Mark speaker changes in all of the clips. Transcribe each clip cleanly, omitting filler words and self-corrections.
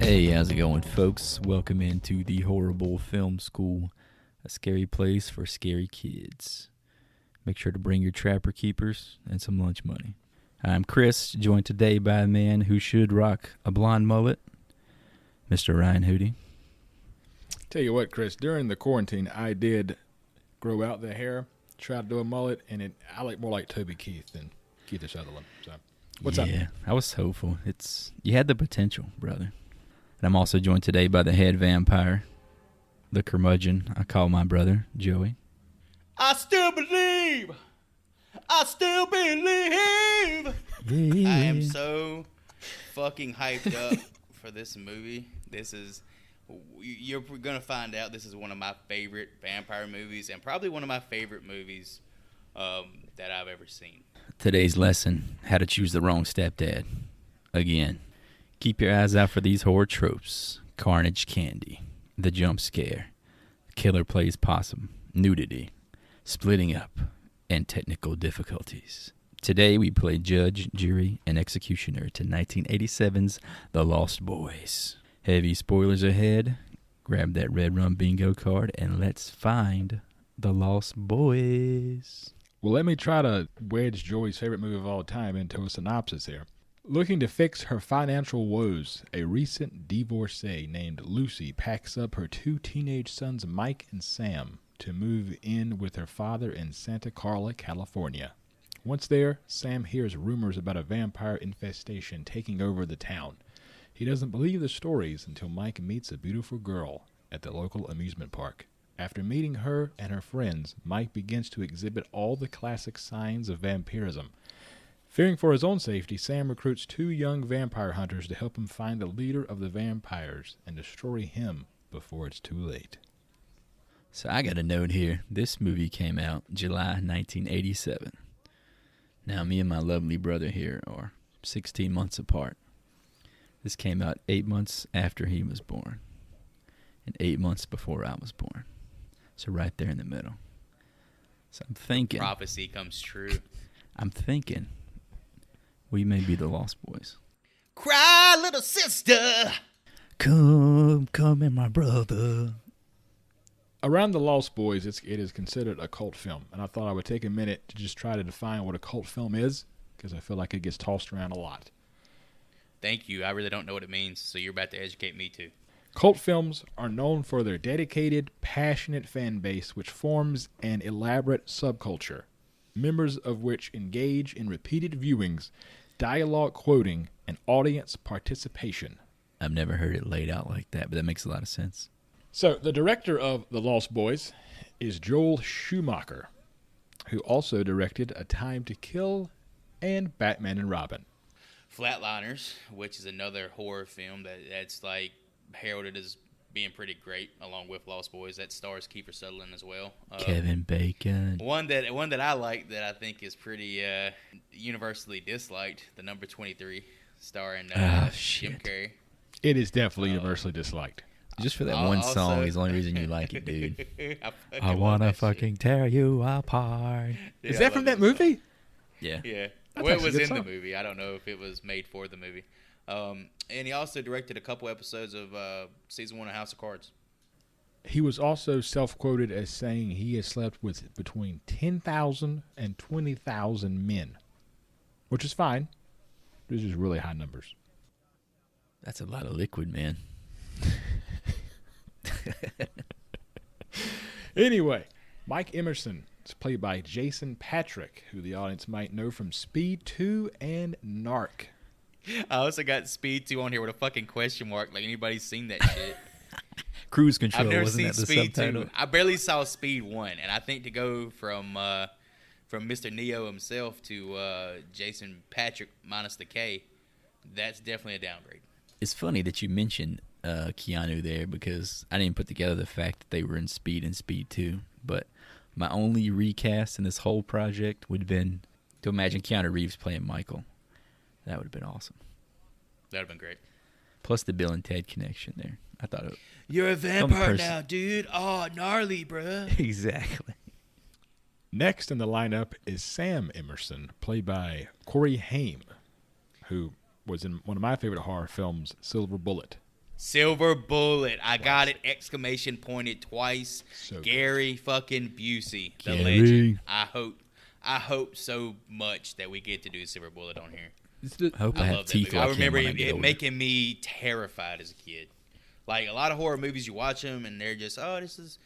Speaker 1: Hey, how's it going, folks? Welcome into the HorrorBulls Film School, a scary place for scary kids. Make sure to bring your trapper keepers and some lunch money. I'm Chris, joined today by a man who should rock a blonde mullet, Mr. Ryan Hootie.
Speaker 2: Tell you what, Chris, during the quarantine, I did grow out the hair, try to do a mullet, and I look more like Toby Keith than Keith Sutherland. So, what's up?
Speaker 1: Yeah, I was hopeful. You had the potential, brother. And I'm also joined today by the head vampire, the curmudgeon I call my brother, Joey.
Speaker 3: I still believe.
Speaker 1: Yeah.
Speaker 3: I am so fucking hyped up for this movie. You're going to find out this is one of my favorite vampire movies and probably one of my favorite movies that I've ever seen.
Speaker 1: Today's lesson, how to choose the wrong stepdad. Again, keep your eyes out for these horror tropes. Carnage candy, the jump scare, killer plays possum, nudity, splitting up, and technical difficulties. Today we play judge, jury, and executioner to 1987's The Lost Boys. Heavy spoilers ahead. Grab that red rum bingo card and let's find The Lost Boys.
Speaker 2: Well, let me try to wedge Joey's favorite movie of all time into a synopsis here. Looking to fix her financial woes, a recent divorcee named Lucy packs up her two teenage sons, Mike and Sam, to move in with her father in Santa Carla, California. Once there, Sam hears rumors about a vampire infestation taking over the town. He doesn't believe the stories until Mike meets a beautiful girl at the local amusement park. After meeting her and her friends, Mike begins to exhibit all the classic signs of vampirism. Fearing for his own safety, Sam recruits two young vampire hunters to help him find the leader of the vampires and destroy him before it's too late.
Speaker 1: So I got a note here. This movie came out July 1987. Now me and my lovely brother here are 16 months apart. This came out 8 months after he was born and 8 months before I was born. So right there in the middle. So I'm thinking.
Speaker 3: Prophecy comes true.
Speaker 1: I'm thinking we may be the Lost Boys.
Speaker 3: Cry, little sister.
Speaker 1: Come in, my brother.
Speaker 2: Around The Lost Boys, it is considered a cult film, and I thought I would take a minute to just try to define what a cult film is, because I feel like it gets tossed around a lot.
Speaker 3: Thank you. I really don't know what it means, so you're about to educate me too.
Speaker 2: Cult films are known for their dedicated, passionate fan base, which forms an elaborate subculture, members of which engage in repeated viewings, dialogue quoting, and audience participation.
Speaker 1: I've never heard it laid out like that, but that makes a lot of sense.
Speaker 2: So, the director of The Lost Boys is Joel Schumacher, who also directed A Time to Kill and Batman and Robin.
Speaker 3: Flatliners, which is another horror film that's like heralded as being pretty great, along with Lost Boys. That stars Kiefer Sutherland as well.
Speaker 1: Kevin Bacon.
Speaker 3: One that I like that I think is pretty universally disliked. The number 23, starring Jim Carrey.
Speaker 2: It is definitely universally disliked.
Speaker 1: Just for that one song is the only reason you like it, dude. I
Speaker 3: love
Speaker 1: wanna
Speaker 3: that
Speaker 1: fucking tear you apart.
Speaker 3: shit.
Speaker 2: Is
Speaker 3: Yeah, I
Speaker 2: that from
Speaker 3: love
Speaker 2: that movie?
Speaker 1: Yeah.
Speaker 3: Yeah.
Speaker 2: That's
Speaker 3: Well, it
Speaker 2: actually
Speaker 3: was
Speaker 2: a good
Speaker 3: in the
Speaker 2: song.
Speaker 3: movie. I don't know if it was made for the movie. And he also directed a couple episodes of season 1 of House of Cards.
Speaker 2: He was also self-quoted as saying he has slept with between 10,000 and 20,000 men, which is fine. These are really high numbers.
Speaker 1: That's a lot of liquid, man.
Speaker 2: Anyway, Mike Emerson is played by Jason Patrick, who the audience might know from Speed 2 and Narc.
Speaker 3: I also got Speed 2 on here with a fucking question mark. Like, anybody's seen that shit?
Speaker 1: Cruise Control,
Speaker 3: I've never
Speaker 1: wasn't
Speaker 3: seen
Speaker 1: that the
Speaker 3: Speed
Speaker 1: subtitle?
Speaker 3: 2. I barely saw Speed 1. And I think to go from Mr. Neo himself to Jason Patrick minus the K, that's definitely a downgrade.
Speaker 1: It's funny that you mentioned Keanu there because I didn't put together the fact that they were in Speed and Speed 2. But my only recast in this whole project would have been to imagine Keanu Reeves playing Michael. That would have been awesome.
Speaker 3: That would have been great.
Speaker 1: Plus the Bill and Ted connection there. I thought it.
Speaker 3: You're a vampire now, dude. Oh, gnarly, bruh.
Speaker 1: Exactly.
Speaker 2: Next in the lineup is Sam Emerson, played by Corey Haim, who was in one of my favorite horror films, Silver Bullet.
Speaker 3: Silver Bullet. I got it! Exclamation pointed twice.
Speaker 2: So
Speaker 3: Gary fucking Busey, the
Speaker 1: Gary.
Speaker 3: legend. I hope so much that we get to do Silver Bullet on here.
Speaker 1: I hope I
Speaker 3: I
Speaker 1: have
Speaker 3: love that
Speaker 1: teeth
Speaker 3: movie. I
Speaker 1: like him
Speaker 3: remember
Speaker 1: when I get
Speaker 3: it
Speaker 1: older.
Speaker 3: making me terrified as a kid. Like a lot of horror movies, you watch them and they're just, oh, this is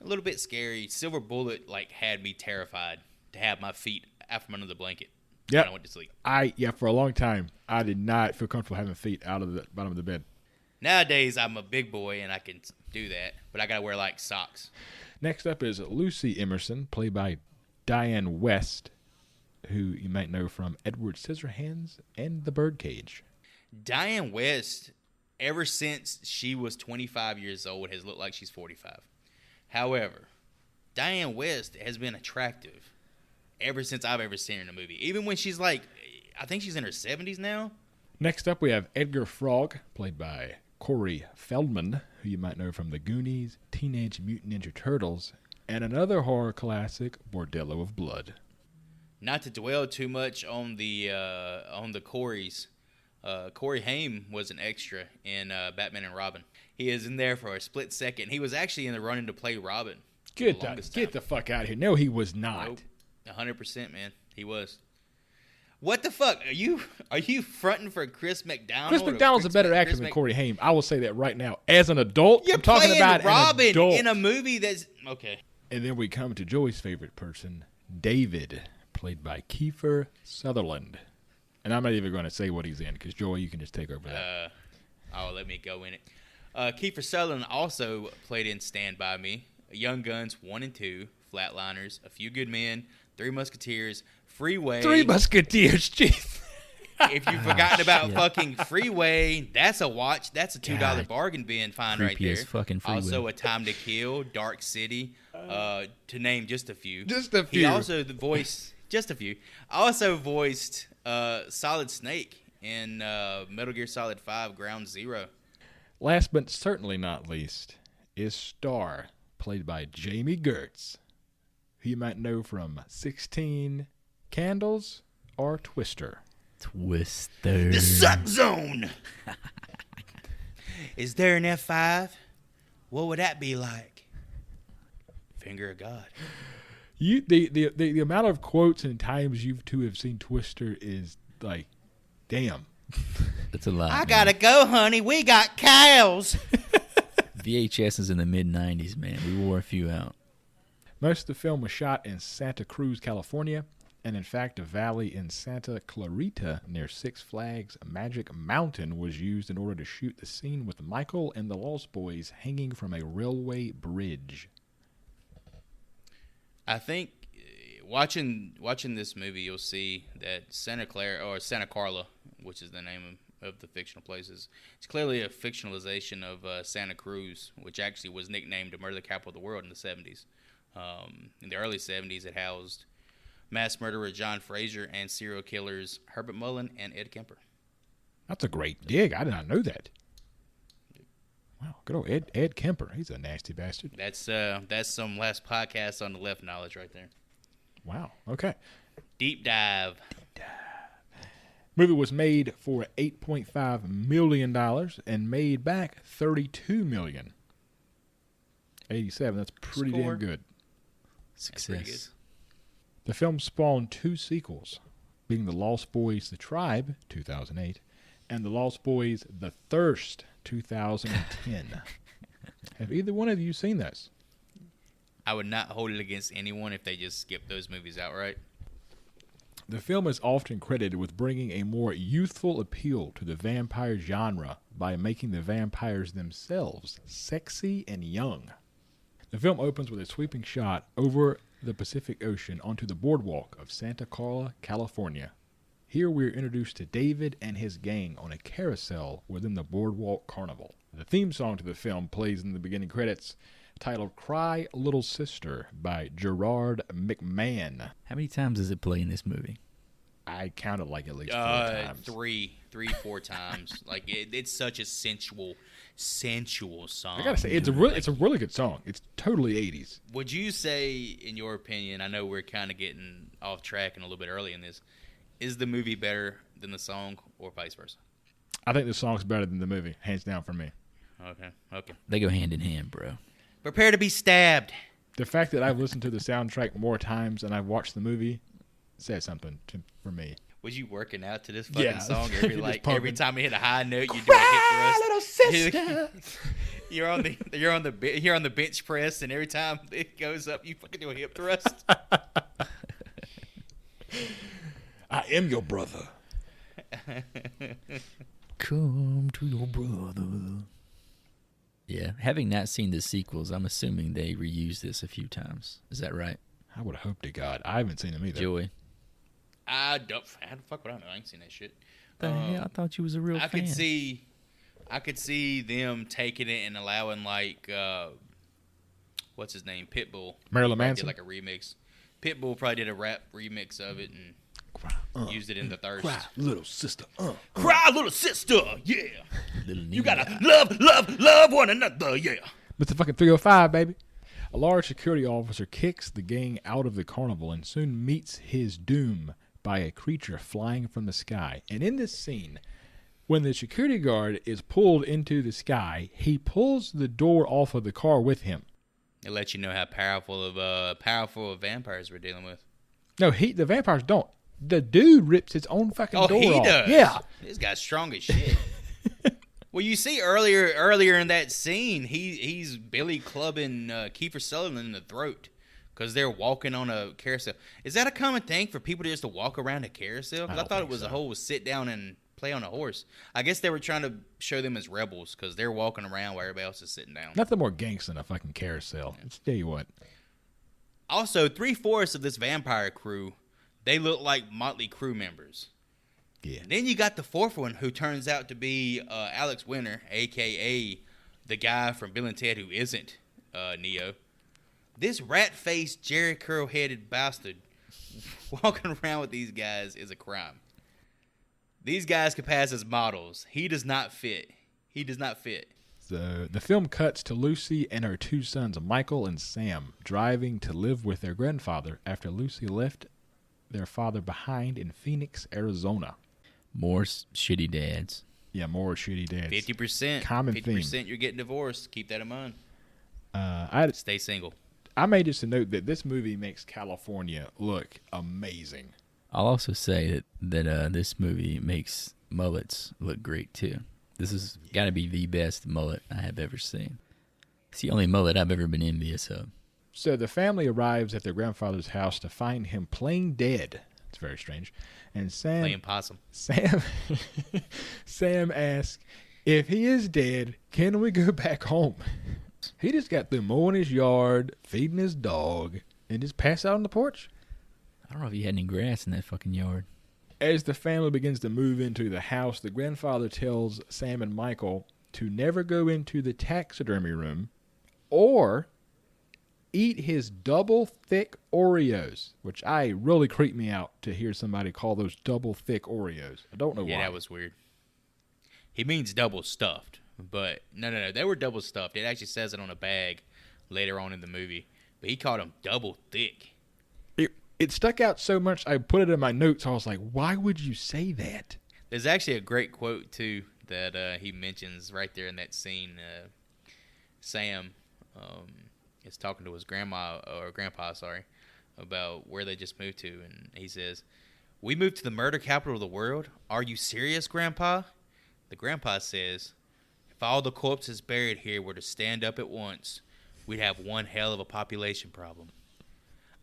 Speaker 3: a little bit scary. Silver Bullet like had me terrified to have my feet out from under the blanket when I went to sleep.
Speaker 2: For a long time, I did not feel comfortable having feet out of the bottom of the bed.
Speaker 3: Nowadays, I'm a big boy and I can do that, but I gotta wear like socks.
Speaker 2: Next up is Lucy Emerson, played by Diane West, who you might know from Edward Scissorhands and The Birdcage.
Speaker 3: Diane West, ever since she was 25 years old, has looked like she's 45. However, Diane West has been attractive ever since I've ever seen her in a movie. Even when she's like, I think she's in her 70s now.
Speaker 2: Next up, we have Edgar Frog, played by Corey Feldman, who you might know from The Goonies, Teenage Mutant Ninja Turtles, and another horror classic, Bordello of Blood.
Speaker 3: Not to dwell too much on the Coreys. Corey Haim was an extra in Batman and Robin. He is in there for a split second. He was actually in the running to play Robin.
Speaker 2: Get the fuck out of here. No, he was not.
Speaker 3: Nope. 100%, man. He was. What the fuck? Are you fronting for Chris McDonald?
Speaker 2: Chris McDonald's a better actor than Corey Haim. I will say that right now. As an adult,
Speaker 3: You're
Speaker 2: I'm talking
Speaker 3: playing
Speaker 2: about
Speaker 3: Robin
Speaker 2: an adult.
Speaker 3: in a movie that's okay.
Speaker 2: And then we come to Joey's favorite person, David, played by Kiefer Sutherland. And I'm not even going to say what he's in, because Joey, you can just take over that.
Speaker 3: Let me go in it. Kiefer Sutherland also played in Stand By Me, Young Guns 1 and 2, Flatliners, A Few Good Men, Three Musketeers, Freeway.
Speaker 2: Three Musketeers, jeez.
Speaker 3: If you've forgotten about fucking Freeway, that's a watch. That's a $2
Speaker 1: God.
Speaker 3: bargain bin find
Speaker 1: Creepy
Speaker 3: right there.
Speaker 1: as fucking Freeway.
Speaker 3: Also, A Time to Kill, Dark City, to name just a few.
Speaker 2: Just a few.
Speaker 3: He also just a few. Also voiced Solid Snake in Metal Gear Solid 5 Ground Zero.
Speaker 2: Last but certainly not least is Star, played by Jamie Gertz, who you might know from 16 Candles or Twister.
Speaker 1: Twister.
Speaker 3: The Suck Zone. Is there an F5? What would that be like? Finger of God.
Speaker 2: The amount of quotes and times you two have seen Twister is like, damn.
Speaker 1: That's a lot.
Speaker 3: I gotta go, honey. We got cows.
Speaker 1: VHSs in the mid-90s, man. We wore a few out.
Speaker 2: Most of the film was shot in Santa Cruz, California, and in fact, a valley in Santa Clarita near Six Flags Magic Mountain was used in order to shoot the scene with Michael and the Lost Boys hanging from a railway bridge.
Speaker 3: I think watching this movie, you'll see that Santa Carla, which is the name of the fictional places, it's clearly a fictionalization of Santa Cruz, which actually was nicknamed the murder capital of the world in the 70s. In the early 70s, it housed mass murderer John Frazier and serial killers Herbert Mullen and Ed Kemper.
Speaker 2: That's a great dig. I did not know that. Wow, good old Ed Kemper. He's a nasty bastard.
Speaker 3: That's some last podcast on the left knowledge right there.
Speaker 2: Wow, okay.
Speaker 3: Deep dive.
Speaker 2: Movie was made for $8.5 million and made back $32 million. 87, that's pretty
Speaker 3: Score.
Speaker 2: damn good.
Speaker 3: That's pretty good.
Speaker 1: Success.
Speaker 2: The film spawned two sequels, being The Lost Boys The Tribe, 2008, and The Lost Boys The Thirst, 2010. Have either one of you seen this?
Speaker 3: I would not hold it against anyone if they just skipped those movies outright.
Speaker 2: The film is often credited with bringing a more youthful appeal to the vampire genre by making the vampires themselves sexy and young. The film opens with a sweeping shot over the Pacific Ocean onto the boardwalk of Santa Carla, California. Here we are introduced to David and his gang on a carousel within the Boardwalk Carnival. The theme song to the film plays in the beginning credits, titled Cry Little Sister by Gerard McMahon.
Speaker 1: How many times does it play in this movie?
Speaker 2: I counted like at least 4 times.
Speaker 3: Three, 4 times. Like it's such a sensual song.
Speaker 2: I gotta say, it's a really good song. It's totally 80s.
Speaker 3: Would you say, in your opinion, I know we're kind of getting off track and a little bit early in this, is the movie better than the song or vice versa?
Speaker 2: I think the song's better than the movie, hands down for me.
Speaker 3: Okay.
Speaker 1: They go hand in hand, bro.
Speaker 3: Prepare to be stabbed.
Speaker 2: The fact that I've listened to the soundtrack more times than I've watched the movie says something for me.
Speaker 3: Was you working out to this fucking song?
Speaker 2: Just
Speaker 3: Every time you hit a high note, you do a hip thrust.
Speaker 2: Little sister.
Speaker 3: You're on the bench press, and every time it goes up, you fucking do a hip thrust.
Speaker 2: I am your brother.
Speaker 1: Come to your brother. Yeah, having not seen the sequels, I'm assuming they reused this a few times. Is that right?
Speaker 2: I would hope to God. I haven't seen them either.
Speaker 1: Joey?
Speaker 3: How the fuck would I know? I ain't seen that shit.
Speaker 1: The hell? I thought you was a real fan.
Speaker 3: I could see them taking it and allowing what's his name, Pitbull.
Speaker 2: Marilyn
Speaker 3: Probably
Speaker 2: Manson?
Speaker 3: did like a remix. Pitbull probably did a rap remix of it and used it in the thirst.
Speaker 2: Cry, little sister.
Speaker 3: Cry, little sister, yeah.
Speaker 1: Little
Speaker 3: You
Speaker 1: Nina.
Speaker 3: gotta love one another, yeah.
Speaker 2: Mr. fucking 305, baby. A large security officer kicks the gang out of the carnival and soon meets his doom by a creature flying from the sky. And in this scene, when the security guard is pulled into the sky, he pulls the door off of the car with him.
Speaker 3: It lets you know how powerful of vampires we're dealing with.
Speaker 2: No, the vampires don't. The dude rips his own fucking door off.
Speaker 3: Oh, he does.
Speaker 2: Yeah.
Speaker 3: This guy's strong as shit. Well, you see earlier in that scene, he's Billy clubbing Kiefer Sutherland in the throat because they're walking on a carousel. Is that a common thing for people just to walk around a carousel? Because I thought it was a whole sit down and play on a horse. I guess they were trying to show them as rebels because they're walking around while everybody else is sitting down.
Speaker 2: Nothing more gangsta than a fucking carousel. Let's tell you what.
Speaker 3: Also, 3/4 of this vampire crew, they look like Motley Crue members.
Speaker 2: Yeah.
Speaker 3: Then you got the fourth one who turns out to be Alex Winter, a.k.a. the guy from Bill and Ted who isn't Neo. This rat-faced, Jerry curl-headed bastard walking around with these guys is a crime. These guys could pass as models. He does not fit.
Speaker 2: So the film cuts to Lucy and her two sons, Michael and Sam, driving to live with their grandfather after Lucy left their father behind in Phoenix, Arizona.
Speaker 1: More shitty dads.
Speaker 2: Yeah, more shitty dads.
Speaker 3: 50%.
Speaker 2: Common
Speaker 3: 50%
Speaker 2: theme.
Speaker 3: you're getting divorced. Keep that in mind. Stay single.
Speaker 2: I made just a note that this movie makes California look amazing.
Speaker 1: I'll also say that this movie makes mullets look great, too. This has got to be the best mullet I have ever seen. It's the only mullet I've ever been envious of.
Speaker 2: So the family arrives at their grandfather's house to find him playing dead. It's very strange. And
Speaker 3: Playing possum.
Speaker 2: Sam asks, if he is dead, can we go back home? He just got through mowing his yard, feeding his dog, and just passed out on the porch.
Speaker 1: I don't know if he had any grass in that fucking yard.
Speaker 2: As the family begins to move into the house, the grandfather tells Sam and Michael to never go into the taxidermy room or eat his double thick Oreos, which really creeped me out to hear somebody call those double thick Oreos. I don't know why.
Speaker 3: Yeah, that was weird. He means double stuffed, but no, they were double stuffed. It actually says it on a bag later on in the movie, but he called them double thick.
Speaker 2: It stuck out so much, I put it in my notes. I was like, why would you say that?
Speaker 3: There's actually a great quote, too, that he mentions right there in that scene. Sam is talking to his grandpa, about where they just moved to, and he says, "We moved to the murder capital of the world? Are you serious, Grandpa?" The grandpa says, "If all the corpses buried here were to stand up at once, we'd have one hell of a population problem."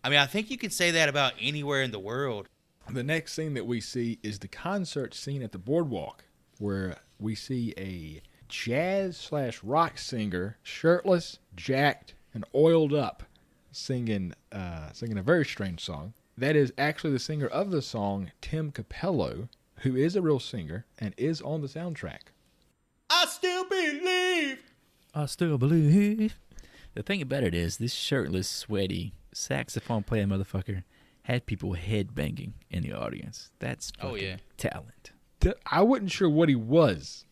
Speaker 3: I mean, I think you can say that about anywhere in the world.
Speaker 2: The next scene that we see is the concert scene at the boardwalk, where we see a jazz/rock singer, shirtless, jacked, and oiled up, singing a very strange song. That is actually the singer of the song, Tim Capello, who is a real singer and is on the soundtrack.
Speaker 3: I still believe.
Speaker 1: The thing about it is, this shirtless, sweaty, saxophone playing motherfucker had people headbanging in the audience. That's fucking talent.
Speaker 2: I wasn't sure what he was.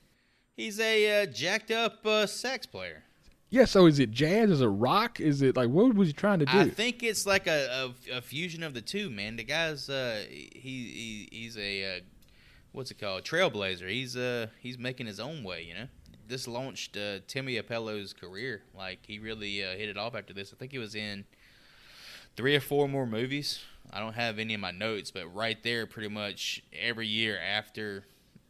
Speaker 3: He's a jacked up sax player.
Speaker 2: Yeah, so is it jazz? Is it rock? Is it like, what was he trying to do?
Speaker 3: I think it's like a fusion of the two, man. The guy's he's a what's it called? Trailblazer. He's making his own way, you know. this launched Timmy Apello's career. Like, he really hit it off after this. I think he was in 3 or 4 more movies. I don't have any in my notes, but right there, pretty much every year after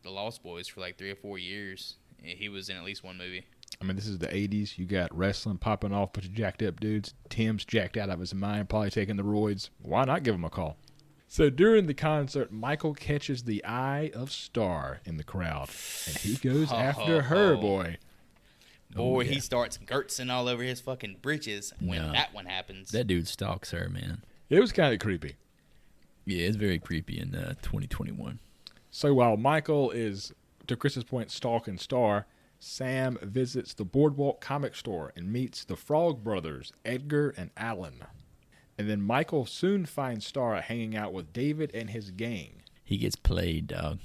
Speaker 3: The Lost Boys for like 3 or 4 years, he was in at least one movie.
Speaker 2: I mean, this is the 80s. You got wrestling popping off, bunch of jacked up dudes. Tim's jacked out of his mind, probably taking the roids. Why not give him a call? So during the concert, Michael catches the eye of Star in the crowd, and he goes after her, boy.
Speaker 3: Boy, he starts gertzing all over his fucking britches when that one happens.
Speaker 1: That dude stalks her, man.
Speaker 2: It was kind of creepy.
Speaker 1: Yeah, it's very creepy in 2021.
Speaker 2: So while Michael is, to Chris's point, stalking Star, Sam visits the Boardwalk comic store and meets the Frog Brothers, Edgar and Alan. And then Michael soon finds Star hanging out with David and his gang.
Speaker 1: He gets played, dog.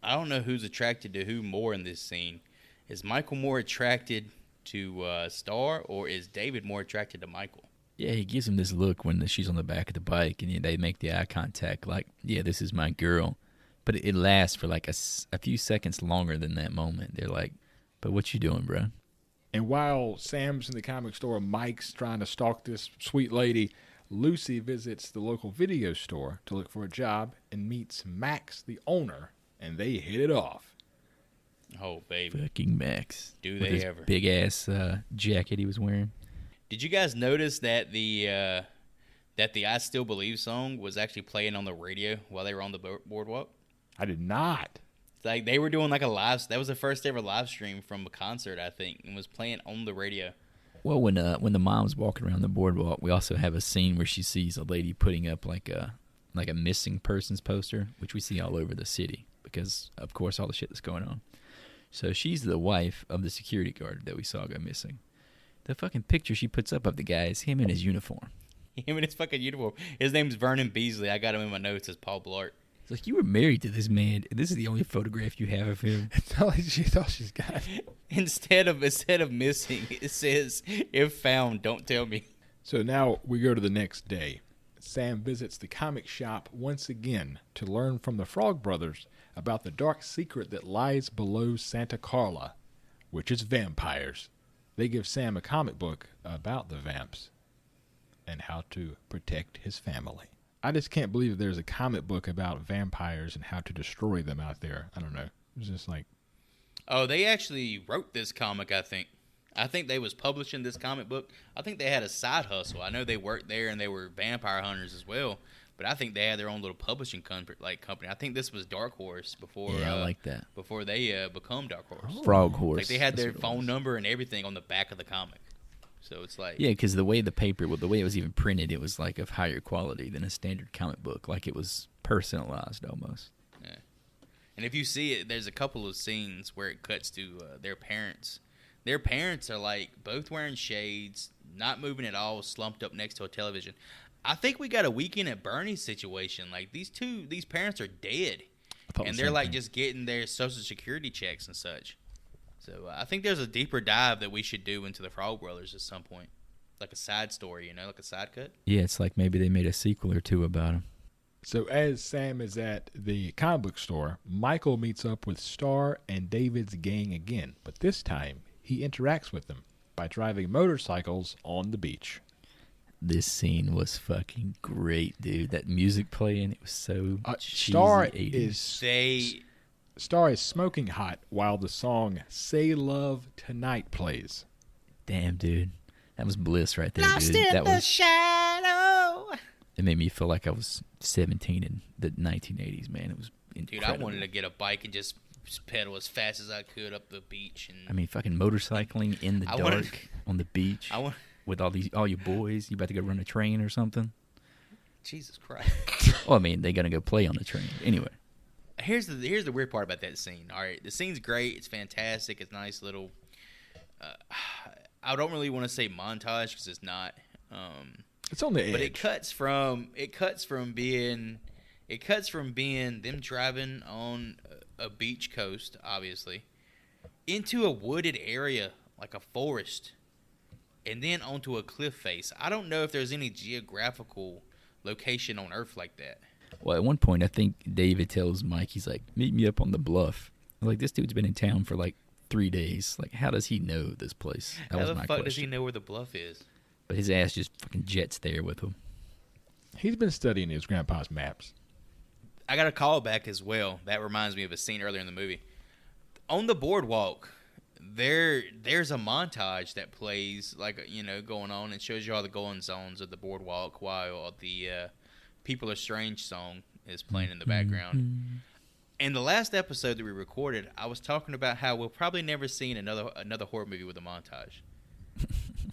Speaker 3: I don't know who's attracted to who more in this scene. Is Michael more attracted to Star, or is David more attracted to Michael?
Speaker 1: Yeah, he gives him this look when she's on the back of the bike, and they make the eye contact like, yeah, this is my girl. But it lasts for like a few seconds longer than that moment. They're like, but what you doing, bro?
Speaker 2: And while Sam's in the comic store, Mike's trying to stalk this sweet lady, Lucy visits the local video store to look for a job and meets Max, the owner, and they hit it off.
Speaker 3: Oh, baby.
Speaker 1: Fucking Max.
Speaker 3: Do
Speaker 1: With
Speaker 3: they
Speaker 1: his
Speaker 3: ever.
Speaker 1: big-ass jacket he was wearing.
Speaker 3: Did you guys notice that the I Still Believe song was actually playing on the radio while they were on the boardwalk?
Speaker 2: I did not.
Speaker 3: Like, they were doing like a live. That was the first ever live stream from a concert, I think, and was playing on the radio.
Speaker 1: Well, when the mom's walking around the boardwalk, we also have a scene where she sees a lady putting up like a missing persons poster, which we see all over the city because, of course, all the shit that's going on. So she's the wife of the security guard that we saw go missing. The fucking picture she puts up of the guy is him in his uniform.
Speaker 3: Him in his fucking uniform. His name's Vernon Beasley. I got him in my notes as Paul Blart.
Speaker 1: It's like, you were married to this man. This is the only photograph you have of him.
Speaker 2: It's not like she's all she's got.
Speaker 3: Instead of missing, it says, if found, don't tell me.
Speaker 2: So now we go to the next day. Sam visits the comic shop once again to learn from the Frog Brothers about the dark secret that lies below Santa Carla, which is vampires. They give Sam a comic book about the vamps and how to protect his family. I just can't believe there's a comic book about vampires and how to destroy them out there. I don't know. It was just like...
Speaker 3: Oh, they actually wrote this comic, I think. I think they was publishing this comic book. I think they had a side hustle. I know they worked there and they were vampire hunters as well. But I think they had their own little publishing company. I think this was Dark Horse before.
Speaker 1: Yeah, I like that.
Speaker 3: Before they become Dark Horse.
Speaker 1: Frog Horse.
Speaker 3: Like, they had their phone number and everything on the back of the comic. So it's like...
Speaker 1: Yeah, because the way it was even printed, it was like of higher quality than a standard comic book. Like, it was personalized almost.
Speaker 3: Yeah. And if you see it, there's a couple of scenes where it cuts to their parents. Their parents are like both wearing shades, not moving at all, slumped up next to a television. I think we got a Weekend at Bernie's situation. Like, these parents are dead. And they're like just getting their Social Security checks and such. So I think there's a deeper dive that we should do into the Frog Brothers at some point. Like a side story, like a side cut.
Speaker 1: Yeah, it's like maybe they made a sequel or two about them.
Speaker 2: So as Sam is at the comic book store, Michael meets up with Star and David's gang again. But this time, he interacts with them by driving motorcycles on the beach.
Speaker 1: This scene was fucking great, dude. That music playing, it was so cheesy.
Speaker 2: Star is smoking hot while the song Say Love Tonight plays.
Speaker 1: Damn, dude. That was bliss right there,
Speaker 3: Lost
Speaker 1: dude.
Speaker 3: in the shadow.
Speaker 1: It made me feel like I was 17 in the 1980s, man. It was incredible.
Speaker 3: Dude, I wanted to get a bike and just pedal as fast as I could up the beach. And
Speaker 1: I mean, fucking motorcycling in the dark on the beach with all your boys. You about to go run a train or something?
Speaker 3: Jesus Christ.
Speaker 1: Well, I mean, they're going to go play on the train. Anyway.
Speaker 3: Here's the weird part about that scene. All right, the scene's great. It's fantastic. It's nice little. I don't really want to say montage because it's not.
Speaker 2: It's on the edge.
Speaker 3: But it cuts from being them driving on a beach coast, obviously, into a wooded area like a forest, and then onto a cliff face. I don't know if there's any geographical location on Earth like that.
Speaker 1: Well, at one point, I think David tells Mike, he's like, meet me up on the bluff. I'm like, this dude's been in town for like 3 days. Like, how does he know this place? That
Speaker 3: How
Speaker 1: was
Speaker 3: the
Speaker 1: my
Speaker 3: fuck
Speaker 1: question.
Speaker 3: does he know where the bluff is?
Speaker 1: But his ass just fucking jets there with him.
Speaker 2: He's been studying his grandpa's maps.
Speaker 3: I got a call back as well. That reminds me of a scene earlier in the movie. On the boardwalk, there's a montage that plays, like, you know, going on and shows you all the going zones of the boardwalk while the People Are Strange song is playing in the background. In the last episode that we recorded, I was talking about how we'll probably never see another horror movie with a montage.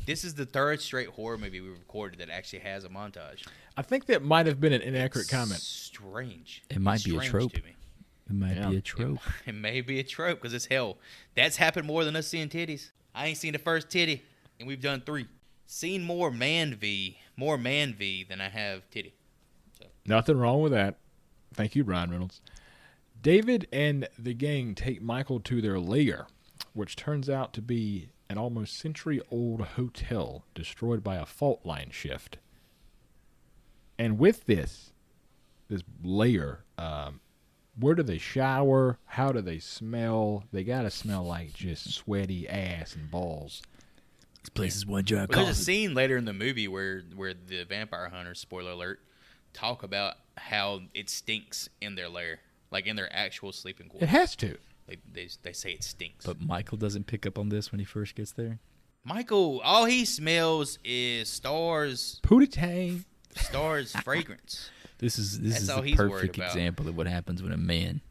Speaker 3: This is the third straight horror movie we recorded that actually has a montage.
Speaker 2: I think that might have been an inaccurate comment.
Speaker 3: Strange.
Speaker 1: It might be a
Speaker 3: Strange
Speaker 1: trope.
Speaker 3: to me.
Speaker 1: It might be a trope.
Speaker 3: It may be a trope because it's hell. That's happened more than us seeing titties. I ain't seen the first titty, and we've done 3. Seen more man V than I have titty. So.
Speaker 2: Nothing wrong with that. Thank you, Ryan Reynolds. David and the gang take Michael to their lair, which turns out to be an almost century-old hotel destroyed by a fault line shift. And with this lair, where do they shower? How do they smell? They gotta smell like just sweaty ass and balls.
Speaker 1: This place is one jar of
Speaker 3: There's a
Speaker 1: coffee.
Speaker 3: scene later in the movie where the vampire hunters, spoiler alert, talk about how it stinks in their lair, like in their actual sleeping
Speaker 2: It
Speaker 3: quarters.
Speaker 2: has to.
Speaker 3: They say it stinks.
Speaker 1: But Michael doesn't pick up on this when he first gets there.
Speaker 3: Michael, all he smells is Star's
Speaker 2: Pootie Tang.
Speaker 3: fragrance.
Speaker 1: This is
Speaker 3: all
Speaker 1: the
Speaker 3: he's worried
Speaker 1: perfect
Speaker 3: about.
Speaker 1: example of what happens when a man,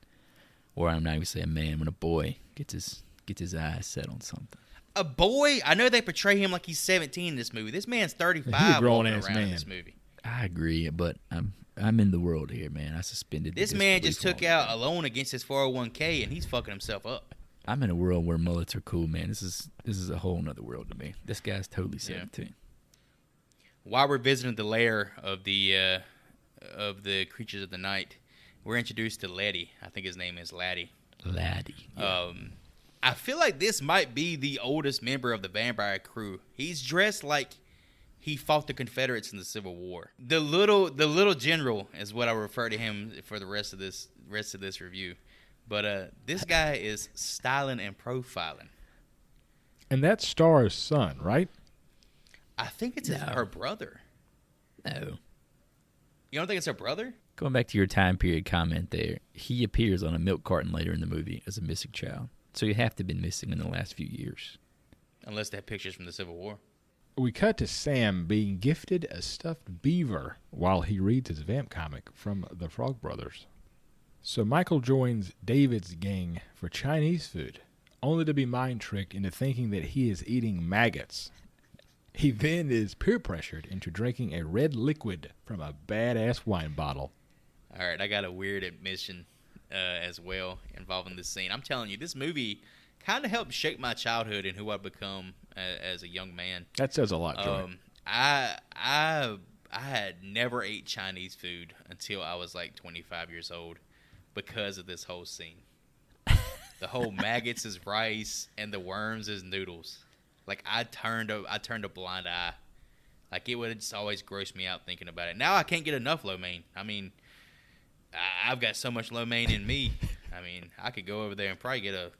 Speaker 1: or I'm not even say a man, when a boy gets his eyes set on something.
Speaker 3: A boy, I know they portray him like he's 17 in this movie. This man's 35
Speaker 2: He's a grown-ass
Speaker 3: walking around in
Speaker 2: man.
Speaker 3: this movie.
Speaker 1: I agree, but I'm in the world here, man. I suspended.
Speaker 3: This man
Speaker 1: disbelief
Speaker 3: just took
Speaker 1: long
Speaker 3: out
Speaker 1: ago.
Speaker 3: a loan against his 401k, and he's fucking himself up.
Speaker 1: I'm in a world where mullets are cool, man. This is a whole nother world to me. This guy's totally 17.
Speaker 3: While we're visiting the lair of the creatures of the night, we're introduced to Letty. I think his name is Laddie.
Speaker 1: Laddie. Yeah.
Speaker 3: I feel like this might be the oldest member of the vampire crew. He's dressed like he fought the Confederates in the Civil War. The little general is what I refer to him for the rest of this review. But this guy is styling and profiling.
Speaker 2: And that's Star's son, right?
Speaker 3: I think it's
Speaker 1: No.
Speaker 3: her brother.
Speaker 1: No.
Speaker 3: You don't think it's her brother?
Speaker 1: Going back to your time period comment there, he appears on a milk carton later in the movie as a missing child. So you have to have been missing in the last few years.
Speaker 3: Unless they have pictures from the Civil War.
Speaker 2: We cut to Sam being gifted a stuffed beaver while he reads his vamp comic from the Frog Brothers. So Michael joins David's gang for Chinese food, only to be mind-tricked into thinking that he is eating maggots. He then is peer pressured into drinking a red liquid from a badass wine bottle.
Speaker 3: All right, I got a weird admission as well involving this scene. I'm telling you, this movie kind of helped shape my childhood and who I've become as a young man.
Speaker 2: That says a lot, Joey.
Speaker 3: I had never ate Chinese food until I was like 25 years old because of this whole scene. The whole maggots is rice and the worms is noodles. Like I turned a blind eye. Like it would just always gross me out thinking about it. Now I can't get enough lo mein. I mean, I've got so much lo mein in me. I mean, I could go over there and probably get a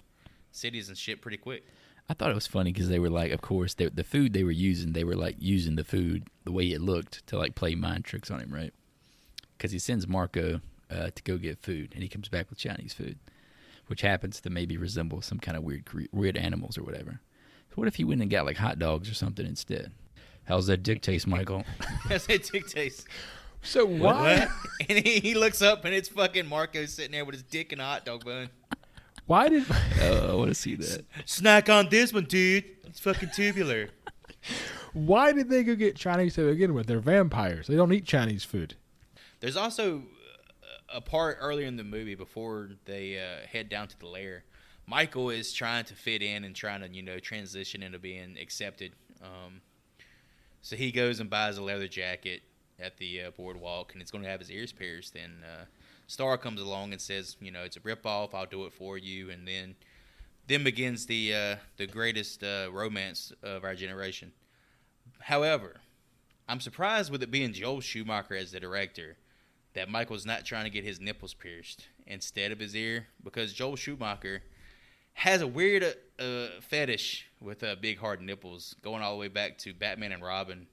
Speaker 3: cities and shit pretty quick.
Speaker 1: I thought it was funny because they were like, of course, the food they were like using the food the way it looked to like play mind tricks on him, right? Because he sends Marco to go get food, and he comes back with Chinese food, which happens to maybe resemble some kind of weird animals or whatever. So what if he went and got like hot dogs or something instead? How's that dick taste, Michael?
Speaker 3: That's it dictates.
Speaker 2: So why?
Speaker 3: What? And he looks up and it's fucking Marco sitting there with his dick in a hot dog bun.
Speaker 2: Why did?
Speaker 1: I want to see that.
Speaker 3: Snack on this one, dude. It's fucking tubular.
Speaker 2: Why did they go get Chinese to begin with? They're vampires. They don't eat Chinese food.
Speaker 3: There's also a part earlier in the movie before they head down to the lair. Michael is trying to fit in and trying to, transition into being accepted. So he goes and buys a leather jacket at the boardwalk, and it's going to have his ears pierced. And Star comes along and says, it's a ripoff. I'll do it for you. And then begins the greatest romance of our generation. However, I'm surprised with it being Joel Schumacher as the director that Michael's not trying to get his nipples pierced instead of his ear, because Joel Schumacher has a weird fetish with big hard nipples, going all the way back to Batman and Robin,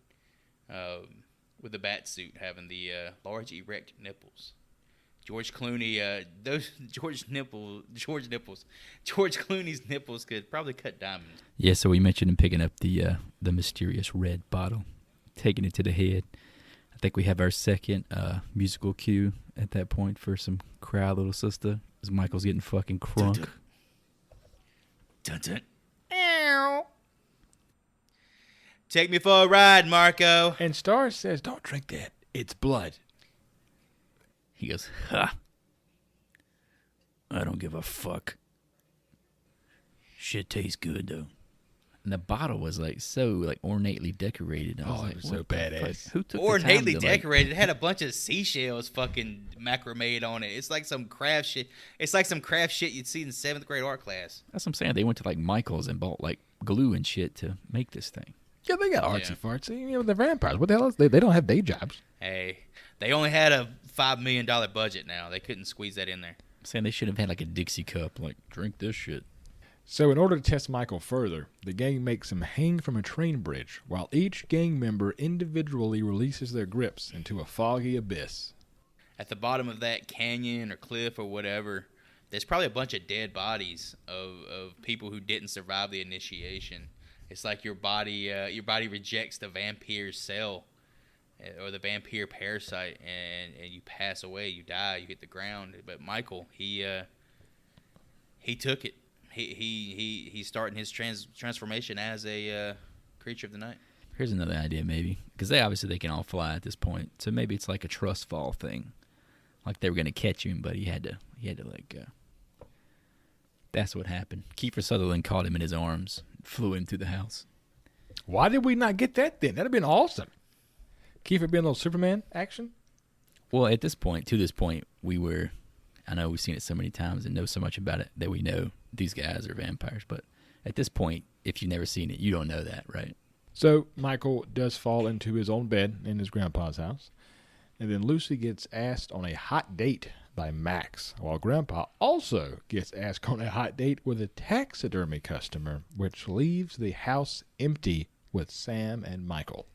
Speaker 3: with the bat suit having the large erect nipples. George Clooney, George Clooney's nipples could probably cut diamonds.
Speaker 1: Yeah, so we mentioned him picking up the mysterious red bottle, taking it to the head. I think we have our second musical cue at that point for some Cry Little Sister, as Michael's getting fucking crunk.
Speaker 3: Dun, dun. Ow. Take me for a ride, Marco.
Speaker 2: And Star says, "Don't drink that. It's blood."
Speaker 1: He goes, "Ha! I don't give a fuck. Shit tastes good though." And the bottle was so ornately decorated. I was like,
Speaker 2: it was so
Speaker 1: what the
Speaker 2: badass.
Speaker 1: fuck? Who took
Speaker 3: Ornately
Speaker 1: the time to,
Speaker 3: decorated. It had a bunch of seashells fucking macrameed on it. It's like some craft shit. It's like some craft shit you'd see in 7th grade art class.
Speaker 1: That's what I'm saying. They went to Michael's and bought glue and shit to make this thing.
Speaker 2: Yeah, they got artsy fartsy. You know, they're vampires. What the hell is they don't have day jobs.
Speaker 3: Hey, they only had a $5 million budget now. They couldn't squeeze that in there.
Speaker 1: I'm saying they should have had a Dixie cup, drink this shit.
Speaker 2: So in order to test Michael further, the gang makes him hang from a train bridge while each gang member individually releases their grips into a foggy abyss.
Speaker 3: At the bottom of that canyon or cliff or whatever, there's probably a bunch of dead bodies of people who didn't survive the initiation. It's like your body rejects the vampire's cell or the vampire parasite, and you pass away, you die, you hit the ground. But Michael, he took it. He's starting his transformation as a creature of the night.
Speaker 1: Here's another idea, maybe, because they can all fly at this point. So maybe it's like a trust fall thing, like they were gonna catch him, but he had to That's what happened. Kiefer Sutherland caught him in his arms, flew him through the house.
Speaker 2: Why did we not get that then? That'd have been awesome. Kiefer being a little Superman action.
Speaker 1: Well, to this point, I know we've seen it so many times and know so much about it that we know these guys are vampires. But at this point, if you've never seen it, you don't know that, right?
Speaker 2: So Michael does fall into his own bed in his grandpa's house. And then Lucy gets asked on a hot date by Max, while Grandpa also gets asked on a hot date with a taxidermy customer, which leaves the house empty with Sam and Michael.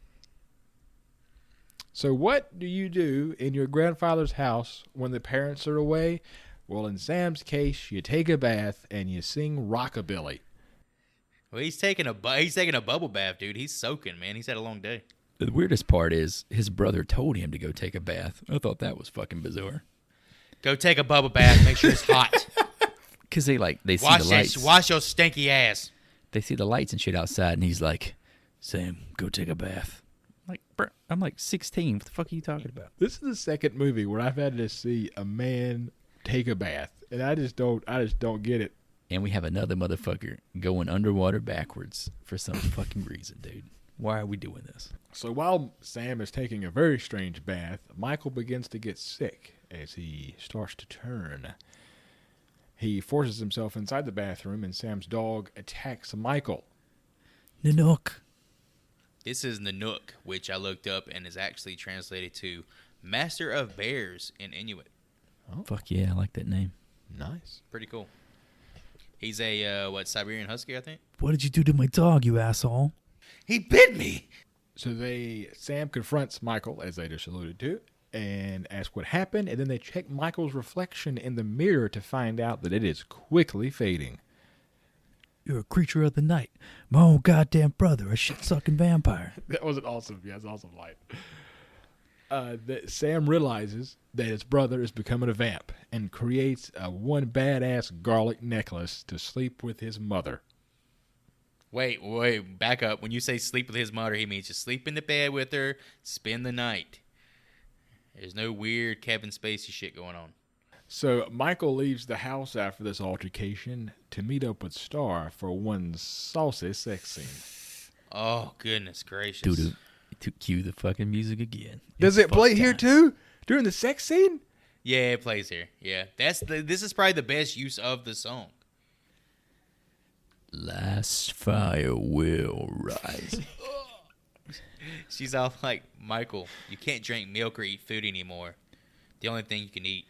Speaker 2: So what do you do in your grandfather's house when the parents are away? Well, in Sam's case, you take a bath and you sing rockabilly.
Speaker 3: Well, he's taking a bubble bath, dude. He's soaking, man. He's had a long day.
Speaker 1: The weirdest part is his brother told him to go take a bath. I thought that was fucking bizarre.
Speaker 3: Go take a bubble bath. Make sure it's hot.
Speaker 1: Because they see the lights.
Speaker 3: Wash your stinky ass.
Speaker 1: They see the lights and shit outside, and he's like, "Sam, go take a bath." I'm 16. What the fuck are you talking about?
Speaker 2: This is the second movie where I've had to see a man take a bath, and I just don't get it.
Speaker 1: And we have another motherfucker going underwater backwards for some fucking reason, dude. Why are we doing this?
Speaker 2: So while Sam is taking a very strange bath, Michael begins to get sick as he starts to turn. He forces himself inside the bathroom, and Sam's dog attacks Michael.
Speaker 1: Nanook.
Speaker 3: This is Nanook, which I looked up and is actually translated to Master of Bears in Inuit.
Speaker 1: Oh. Fuck yeah, I like that name.
Speaker 2: Nice.
Speaker 3: Pretty cool. He's a, Siberian Husky, I think?
Speaker 1: What did you do to my dog, you asshole?
Speaker 3: He bit me!
Speaker 2: So Sam confronts Michael, as I just alluded to, and asks what happened, and then they check Michael's reflection in the mirror to find out that it is quickly fading.
Speaker 1: You're a creature of the night. My own goddamn brother, a shit-sucking vampire.
Speaker 2: That was an awesome, yeah, it's an awesome light. Sam realizes that his brother is becoming a vamp and creates one badass garlic necklace to sleep with his mother.
Speaker 3: Wait, back up. When you say sleep with his mother, he means just sleep in the bed with her, spend the night. There's no weird Kevin Spacey shit going on.
Speaker 2: So Michael leaves the house after this altercation to meet up with Star for one saucy sex scene.
Speaker 3: Oh, goodness gracious.
Speaker 1: Dude, to cue the fucking music again.
Speaker 2: Does it play here too? During the sex scene?
Speaker 3: Yeah, it plays here. Yeah. This is probably the best use of the song.
Speaker 1: Last fire will rise.
Speaker 3: She's all like, Michael, you can't drink milk or eat food anymore. The only thing you can eat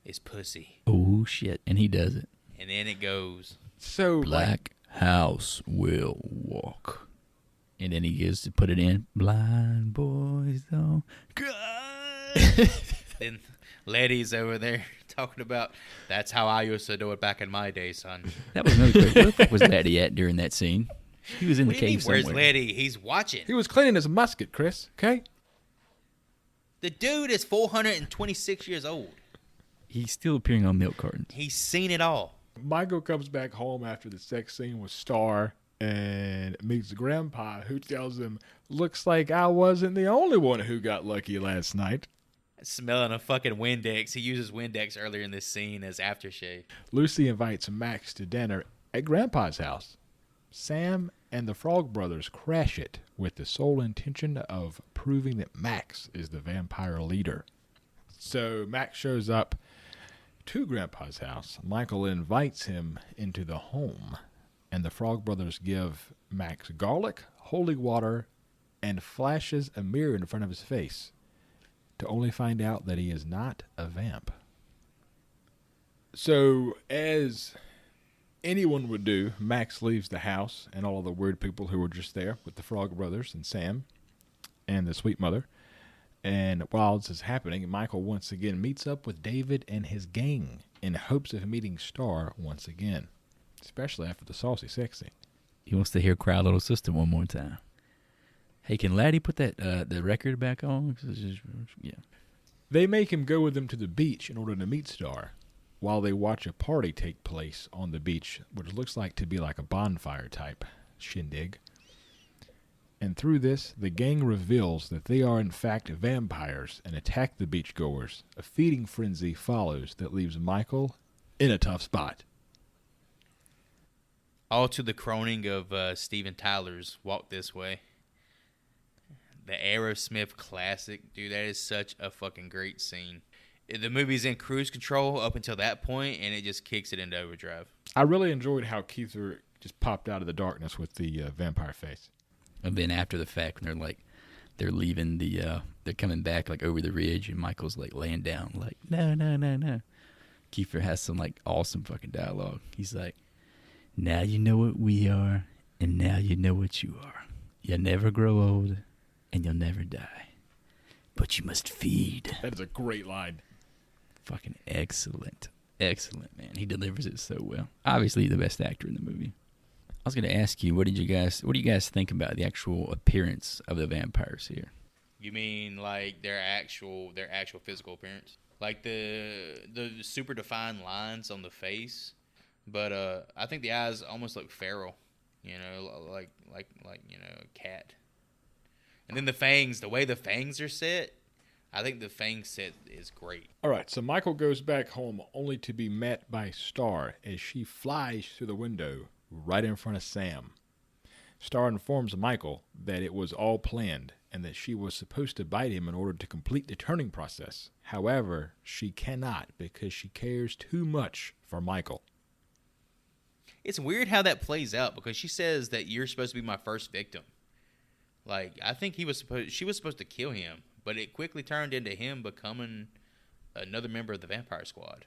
Speaker 3: is pussy.
Speaker 1: Oh, shit. And he does it.
Speaker 3: And then it goes.
Speaker 2: So
Speaker 1: Black House will walk. And then he gets to put it in. Blind boys don't cry.
Speaker 3: Then Letty's over there talking about, that's how I used to do it back in my day, son.
Speaker 1: That was another great. Where the fuck was Letty at during that scene? He was in the cave somewhere.
Speaker 3: Where's Letty? He's watching.
Speaker 2: he was cleaning his musket, Chris. Okay.
Speaker 3: The dude is 426 years old.
Speaker 1: He's still appearing on milk cartons.
Speaker 3: He's seen it all.
Speaker 2: Michael comes back home after the sex scene with Star and meets Grandpa, who tells him, "Looks like I wasn't the only one who got lucky last night."
Speaker 3: Smelling a fucking Windex. He uses Windex earlier in this scene as aftershave.
Speaker 2: Lucy invites Max to dinner at Grandpa's house. Sam and the Frog Brothers crash it with the sole intention of proving that Max is the vampire leader. So Max shows up to Grandpa's house. Michael invites him into the home, and the Frog Brothers give Max garlic, holy water, and flashes a mirror in front of his face, to only find out that he is not a vamp. So, as anyone would do, Max leaves the house and all of the weird people who were just there with the Frog Brothers and Sam and the Sweet Mother. And while this is happening, Michael once again meets up with David and his gang in hopes of meeting Star once again, especially after the saucy sex scene.
Speaker 1: He wants to hear Cry Little Sister one more time. Hey, can Laddie put that the record back on? Yeah.
Speaker 2: They make him go with them to the beach in order to meet Star, while they watch a party take place on the beach, which looks like to be like a bonfire type shindig. And through this, the gang reveals that they are in fact vampires and attack the beachgoers. A feeding frenzy follows that leaves Michael in a tough spot.
Speaker 3: All to the croning of Steven Tyler's Walk This Way. The Aerosmith classic. Dude, that is such a fucking great scene. The movie's in cruise control up until that point, and it just kicks it into overdrive.
Speaker 2: I really enjoyed how Keither just popped out of the darkness with the vampire face.
Speaker 1: And then after the fact, when they're leaving they're coming back like over the ridge, and Michael's like laying down, like no. Kiefer has some like awesome fucking dialogue. He's like, "Now you know what we are, and now you know what you are. You'll never grow old, and you'll never die, but you must feed."
Speaker 2: That is a great line.
Speaker 1: Fucking excellent, man. He delivers it so well. Obviously, the best actor in the movie. I was going to ask you, what do you guys think about the actual appearance of the vampires here?
Speaker 3: You mean like their actual physical appearance, like the super defined lines on the face, but I think the eyes almost look feral, you know, like you know, a cat. And then the fangs, the way the fangs are set, I think the fang set is great.
Speaker 2: All right, so Michael goes back home only to be met by Star as she flies through the window right in front of Sam. Star informs Michael that it was all planned and that she was supposed to bite him in order to complete the turning process. However, she cannot because she cares too much for Michael.
Speaker 3: It's weird how that plays out because she says that you're supposed to be my first victim. Like, I think she was supposed to kill him, but it quickly turned into him becoming another member of the vampire squad.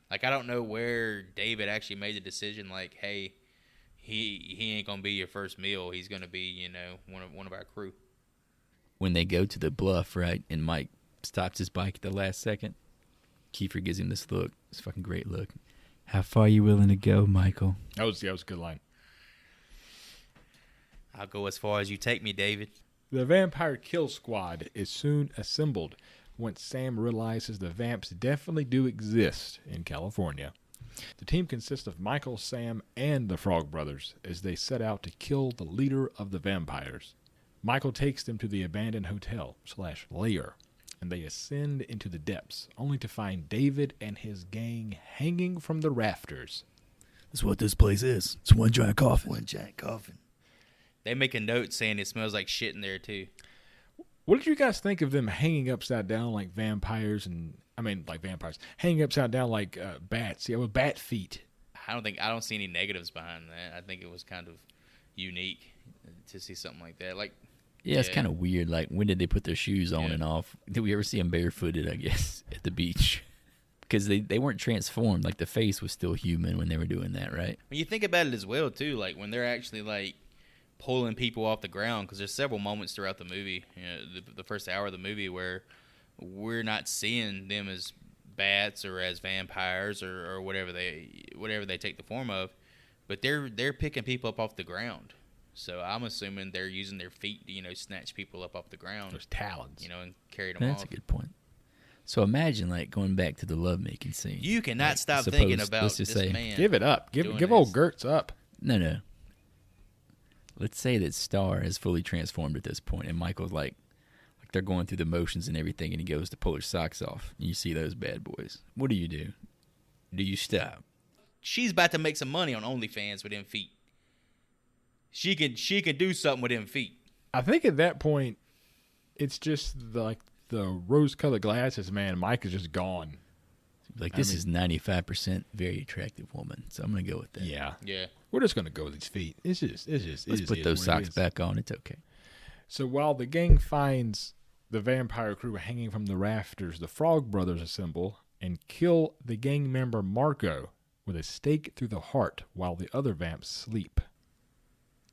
Speaker 3: Like, I don't know where David actually made the decision, like, hey, he ain't gonna be your first meal. He's gonna be, you know, one of our crew.
Speaker 1: When they go to the bluff, right, and Mike stops his bike at the last second, Kiefer gives him this look, this fucking great look. How far are you willing to go, Michael?
Speaker 2: That was a good line.
Speaker 3: I'll go as far as you take me, David.
Speaker 2: The vampire kill squad is soon assembled once Sam realizes the vamps definitely do exist in California. The team consists of Michael, Sam, and the Frog Brothers as they set out to kill the leader of the vampires. Michael takes them to the abandoned hotel/lair, and they ascend into the depths, only to find David and his gang hanging from the rafters.
Speaker 1: That's what this place is. It's one giant coffin.
Speaker 3: One giant coffin. They make a note saying it smells like shit in there, too.
Speaker 2: What did you guys think of them hanging upside down like vampires hanging upside down like bats? Yeah, with bat feet.
Speaker 3: I don't see any negatives behind that. I think it was kind of unique to see something like that. Like,
Speaker 1: yeah, it's kind of weird. Like, when did they put their shoes on and off? Did we ever see them barefooted, I guess, at the beach? because they weren't transformed. Like, the face was still human when they were doing that, right?
Speaker 3: When you think about it as well, too, like when they're actually like pulling people off the ground, because there's several moments throughout the movie, you know, the first hour of the movie where we're not seeing them as bats or as vampires or whatever they take the form of, but they're picking people up off the ground. So I'm assuming they're using their feet to, you know, snatch people up off the ground.
Speaker 2: Those talons.
Speaker 3: You know, and carry them off.
Speaker 1: That's a good point. So imagine, like, going back to the lovemaking scene.
Speaker 3: You cannot
Speaker 1: like,
Speaker 3: stop thinking about
Speaker 1: let's just
Speaker 3: this
Speaker 1: say,
Speaker 3: man.
Speaker 2: Give it up. Give
Speaker 3: this.
Speaker 2: old Gertz up.
Speaker 1: No. Let's say that Star has fully transformed at this point, and Michael's like they're going through the motions and everything, and he goes to pull her socks off, and you see those bad boys. What do? Do you stop?
Speaker 3: She's about to make some money on OnlyFans with them feet. She can do something with them feet.
Speaker 2: I think at that point, it's just the rose-colored glasses, man. Mike is just gone.
Speaker 1: Like, this is 95% very attractive woman, so I'm gonna go with that.
Speaker 2: Yeah.
Speaker 3: Yeah.
Speaker 2: We're just gonna go with these feet. Let's
Speaker 1: Put those socks back on. It's okay.
Speaker 2: So while the gang finds the vampire crew hanging from the rafters, the Frog Brothers assemble and kill the gang member Marco with a stake through the heart while the other vamps sleep.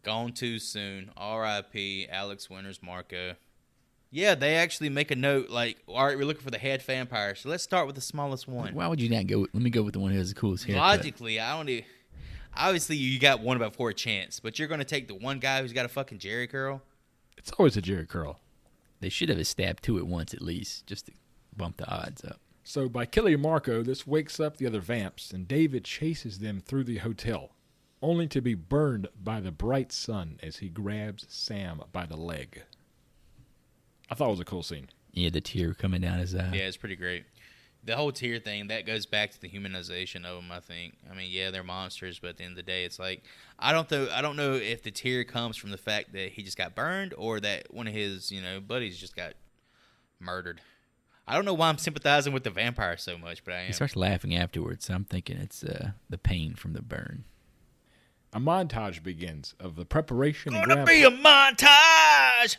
Speaker 3: Gone too soon. R.I.P. Alex Winters Marco. Yeah, they actually make a note like, all right, we're looking for the head vampire, so let's start with the smallest one.
Speaker 1: Why would you not go? Let me go with the one who has the coolest haircut.
Speaker 3: Logically, obviously, you got one about 4 chance, but you're going to take the one guy who's got a fucking Jerry curl?
Speaker 2: It's always a Jerry curl.
Speaker 1: They should have stabbed 2 at once at least, just to bump the odds up.
Speaker 2: So by killing Marco, this wakes up the other vamps, and David chases them through the hotel, only to be burned by the bright sun as he grabs Sam by the leg. I thought it was a cool scene.
Speaker 1: Yeah, the tear coming down his eye.
Speaker 3: Yeah, it's pretty great. The whole tear thing, that goes back to the humanization of them, I think. I mean, yeah, they're monsters, but at the end of the day, it's like, I don't know if the tear comes from the fact that he just got burned or that one of his, you know, buddies just got murdered. I don't know why I'm sympathizing with the vampire so much, but I am.
Speaker 1: He starts laughing afterwards, so I'm thinking it's the pain from the burn.
Speaker 2: A montage begins of the preparation
Speaker 3: Gonna be a montage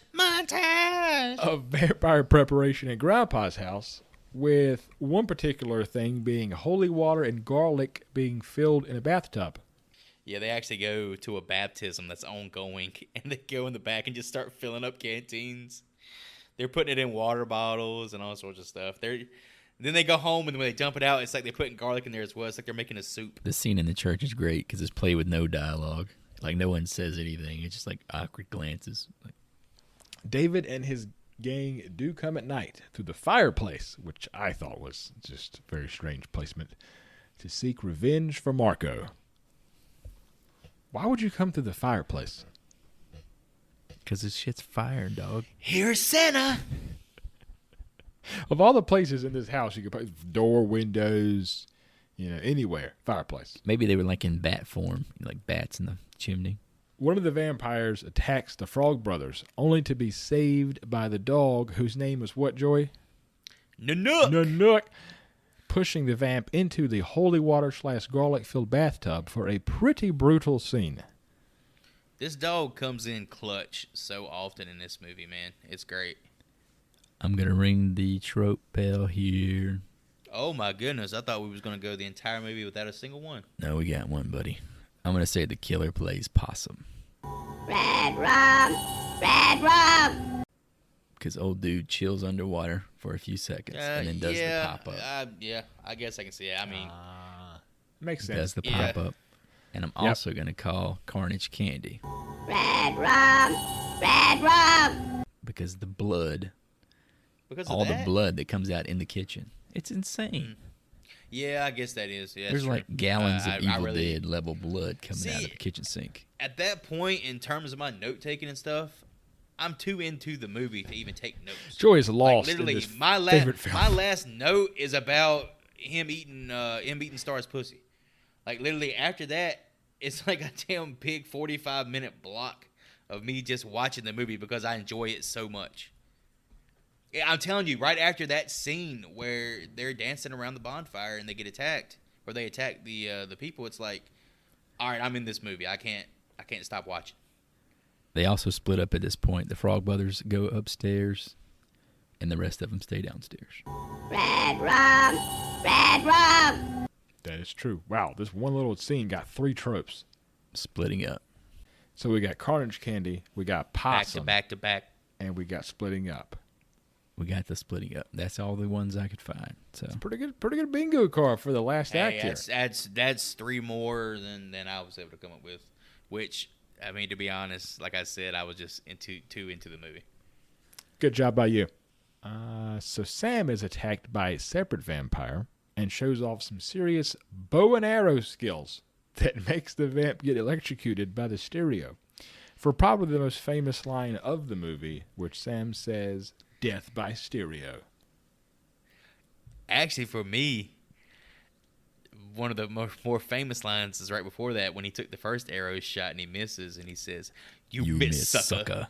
Speaker 2: of vampire preparation at Grandpa's house, with one particular thing being holy water and garlic being filled in a bathtub.
Speaker 3: Yeah, they actually go to a baptism that's ongoing, and they go in the back and just start filling up canteens. They're putting it in water bottles and all sorts of stuff. Then they go home, and when they dump it out, it's like they're putting garlic in there as well. It's like they're making a soup.
Speaker 1: The scene in the church is great because it's played with no dialogue. Like, no one says anything. It's just like awkward glances. Like,
Speaker 2: David and his gang do come at night through the fireplace, which I thought was just a very strange placement, to seek revenge for Marco. Why would you come through the fireplace?
Speaker 1: because this shit's fire, dog.
Speaker 3: Here's Santa.
Speaker 2: Of all the places in this house, you could put door, windows, anywhere. Fireplace.
Speaker 1: Maybe they were like in bat form, like bats in the chimney.
Speaker 2: One of the vampires attacks the Frog Brothers, only to be saved by the dog, whose name is what, Joy?
Speaker 3: Nanook.
Speaker 2: Nanook. Pushing the vamp into the holy water / garlic-filled bathtub for a pretty brutal scene.
Speaker 3: This dog comes in clutch so often in this movie, man. It's great.
Speaker 1: I'm going to ring the trope bell here.
Speaker 3: Oh, my goodness. I thought we was going to go the entire movie without a single one.
Speaker 1: No, we got one, buddy. I'm going to say the killer plays possum.
Speaker 4: Red rum! Red rum!
Speaker 1: Because old dude chills underwater for a few seconds and then does the pop-up.
Speaker 3: Yeah, I guess I can see it. I mean...
Speaker 2: Makes sense.
Speaker 1: Does the
Speaker 3: Yeah.
Speaker 1: pop-up. And I'm also going to call Carnage Candy.
Speaker 4: Red rum! Red rum!
Speaker 1: Because the blood,
Speaker 3: Because
Speaker 1: all
Speaker 3: of
Speaker 1: the
Speaker 3: that?
Speaker 1: blood that comes out in the kitchen, it's insane.
Speaker 3: Yeah, I guess that is. Yeah,
Speaker 1: There's
Speaker 3: true.
Speaker 1: like gallons of
Speaker 3: I
Speaker 1: Evil
Speaker 3: really-
Speaker 1: Dead level blood coming out
Speaker 3: See,
Speaker 1: of the kitchen sink.
Speaker 3: At that point, in terms of my note-taking and stuff, I'm too into the movie to even take notes.
Speaker 2: Joy is
Speaker 3: Like,
Speaker 2: lost
Speaker 3: literally,
Speaker 2: in this
Speaker 3: my
Speaker 2: favorite film.
Speaker 3: last note is about him eating Star's pussy. Like, literally, after that, it's like a damn big 45-minute block of me just watching the movie because I enjoy it so much. Yeah, I'm telling you, right after that scene where they're dancing around the bonfire and they get attacked, or they attack the people, it's like, all right, I'm in this movie. I can't stop watching.
Speaker 1: They also split up at this point. The Frog Brothers go upstairs. and the rest of them stay downstairs.
Speaker 4: Red rum. Red rum.
Speaker 2: That is true. Wow, this one little scene got 3 tropes.
Speaker 1: Splitting up.
Speaker 2: So we got Carnage Candy, we got Possum,
Speaker 3: Back to back.
Speaker 2: and we got Splitting Up.
Speaker 1: We got the splitting up. That's all the ones I could find. So
Speaker 2: Pretty good bingo card for the last act here.
Speaker 3: That's 3 more than I was able to come up with. Which, I mean, to be honest, like I said, I was just too into the movie.
Speaker 2: Good job by you. So Sam is attacked by a separate vampire and shows off some serious bow and arrow skills that makes the vamp get electrocuted by the stereo. For probably the most famous line of the movie, which Sam says, "Death by stereo."
Speaker 3: Actually, for me, one of the more famous lines is right before that when he took the first arrow shot and he misses and he says, "You miss, sucker."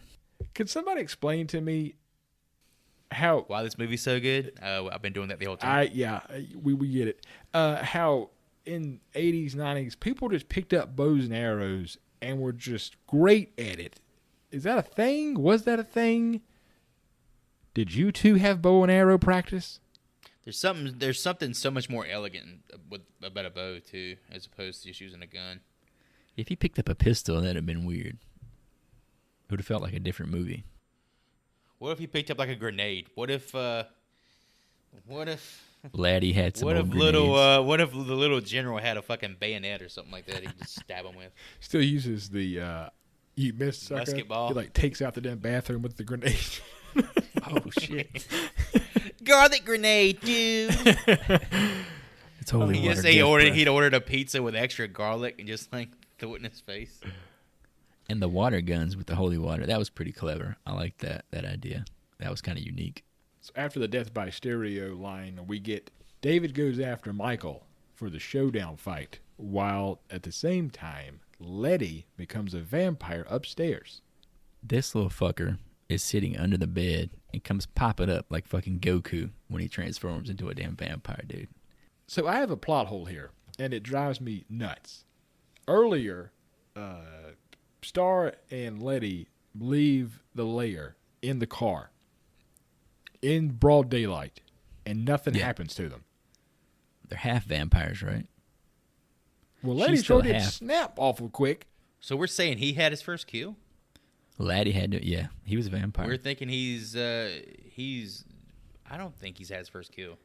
Speaker 2: Could somebody explain to me how...
Speaker 3: Why this movie's so good? I've been doing that the whole time.
Speaker 2: We get it. How in 80s, 90s, people just picked up bows and arrows and were just great at it. Is that a thing? Was that a thing? Did you two have bow and arrow practice?
Speaker 3: There's something so much more elegant about a bow too, as opposed to just using a gun.
Speaker 1: if he picked up a pistol, that'd have been weird. It would have felt like a different movie.
Speaker 3: What if he picked up like a grenade? What if
Speaker 1: Laddie had some old
Speaker 3: what if
Speaker 1: grenades.
Speaker 3: the little general had a fucking bayonet or something like that? He could just stab him with.
Speaker 2: Still uses the you missed sucker.
Speaker 3: Basketball.
Speaker 2: He like takes out the damn bathroom with the grenade.
Speaker 1: Oh shit!
Speaker 3: Garlic grenade, dude.
Speaker 1: It's holy water.
Speaker 3: He'd ordered a pizza with extra garlic and just like threw it in his face.
Speaker 1: And the water guns with the holy water. That was pretty clever. I like that idea. That was kind of unique.
Speaker 2: So after the death by stereo line, we get David goes after Michael for the showdown fight, while at the same time, Letty becomes a vampire upstairs.
Speaker 1: This little fucker is sitting under the bed and comes popping up like fucking Goku when he transforms into a damn vampire, dude.
Speaker 2: So I have a plot hole here, and it drives me nuts. Earlier, Star and Letty leave the lair in the car in broad daylight, and nothing happens to them.
Speaker 1: They're half vampires, right?
Speaker 2: Well,
Speaker 1: She's
Speaker 2: Letty
Speaker 1: still
Speaker 2: sure did
Speaker 1: half.
Speaker 2: snap awful quick.
Speaker 3: So we're saying he had his first kill.
Speaker 1: Laddie had to, yeah, he was a vampire.
Speaker 3: We're thinking he's. I don't think he's had his first kill.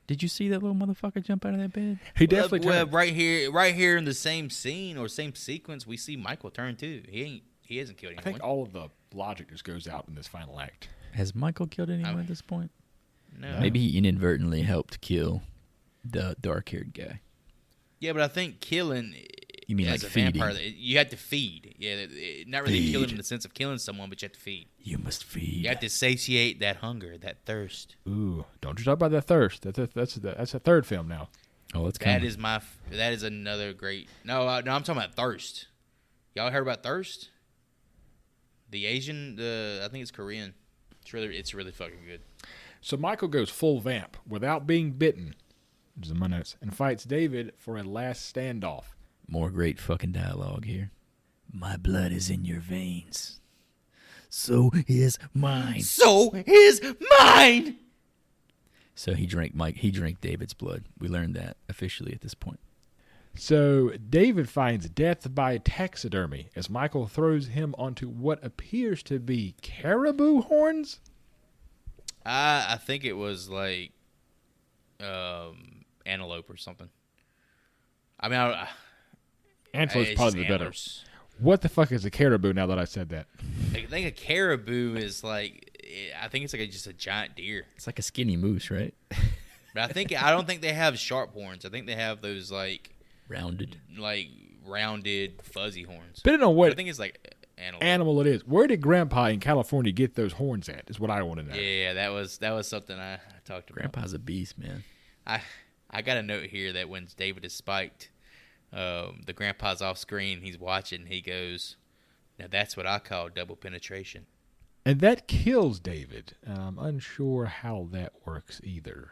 Speaker 1: Did you see that little motherfucker jump out of that bed?
Speaker 2: He definitely
Speaker 3: Well,
Speaker 2: turned.
Speaker 3: right here in the same scene or same sequence, we see Michael turn too. He hasn't killed
Speaker 2: I
Speaker 3: anyone.
Speaker 2: think all of the logic just goes out in this final act.
Speaker 1: Has Michael killed anyone
Speaker 3: I-
Speaker 1: at this point?
Speaker 3: No.
Speaker 1: Maybe he inadvertently helped kill the dark-haired guy.
Speaker 3: Yeah, but I think killing.
Speaker 1: You mean
Speaker 3: as
Speaker 1: like
Speaker 3: a vampire,
Speaker 1: feeding?
Speaker 3: you have to feed. Yeah, not really killing
Speaker 1: Feed.
Speaker 3: in the sense of killing someone, but you have to feed.
Speaker 1: You must feed.
Speaker 3: You have to satiate that hunger, that thirst.
Speaker 2: Ooh, don't you talk about that thirst. That's a third film now.
Speaker 1: Oh, it's coming.
Speaker 3: That is another great. No, I'm talking about thirst. Y'all heard about thirst? The Asian, I think it's Korean. It's really fucking good.
Speaker 2: So Michael goes full vamp without being bitten, which is in my notes, and fights David for a last standoff.
Speaker 1: More great fucking dialogue here. My blood is in your veins. So is mine.
Speaker 3: So is mine.
Speaker 1: So he drank David's blood. We learned that officially at this point.
Speaker 2: So David finds death by taxidermy as Michael throws him onto what appears to be caribou horns.
Speaker 3: I think it was like antelope or something. I mean,
Speaker 2: Antelope's
Speaker 3: it's
Speaker 2: probably
Speaker 3: just
Speaker 2: the better.
Speaker 3: antlers.
Speaker 2: What the fuck is a caribou now that I said that?
Speaker 3: I think a caribou is like. I think it's like just a giant deer.
Speaker 1: It's like a skinny moose, right?
Speaker 3: But I don't think they have sharp horns. I think they have those like
Speaker 1: Rounded.
Speaker 3: rounded fuzzy horns.
Speaker 2: Depending on
Speaker 3: But
Speaker 2: what
Speaker 3: I think it's like antelope.
Speaker 2: animal it is. Where did Grandpa in California get those horns at is what I want to know.
Speaker 3: Yeah, that was something I talked about.
Speaker 1: Grandpa's a beast, man.
Speaker 3: I got a note here that when David is spiked, the grandpa's off screen. He's watching. He goes, "Now that's what I call double penetration."
Speaker 2: And that kills David. I'm unsure how that works either.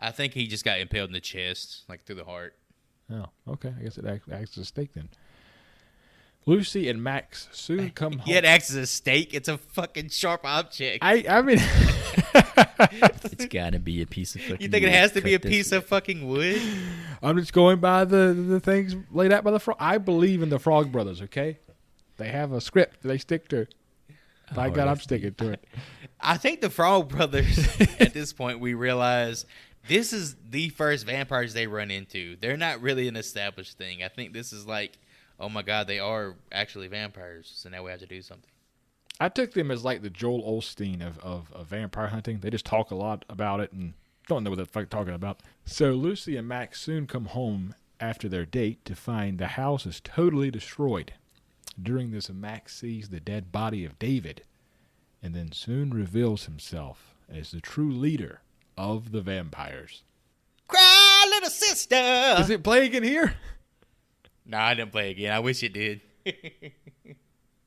Speaker 3: I think he just got impaled in the chest, like through the heart.
Speaker 2: Oh, okay. I guess it acts as a stake then. Lucy and Max soon come home.
Speaker 3: Yet acts as a stake. It's a fucking sharp object.
Speaker 2: I mean,
Speaker 1: It's got to be a piece of fucking
Speaker 3: You think it
Speaker 1: wood
Speaker 3: has to be a
Speaker 1: cut this
Speaker 3: piece of fucking wood?
Speaker 2: I'm just going by the things laid out by the Frog. I believe in the Frog Brothers. Okay, they have a script they stick to. By God, I'm sticking to it.
Speaker 3: I think the Frog Brothers, at this point, we realize this is the first vampires they run into. They're not really an established thing. I think this is like, oh my God, they are actually vampires, so now we have to do something.
Speaker 2: I took them as like the Joel Osteen of vampire hunting. They just talk a lot about it and don't know what the fuck they're talking about. So Lucy and Max soon come home after their date to find the house is totally destroyed. During this, Max sees the dead body of David and then soon reveals himself as the true leader of the vampires.
Speaker 3: Cry, little sister!
Speaker 2: Does it play again here?
Speaker 3: No, I didn't play again. I wish it did.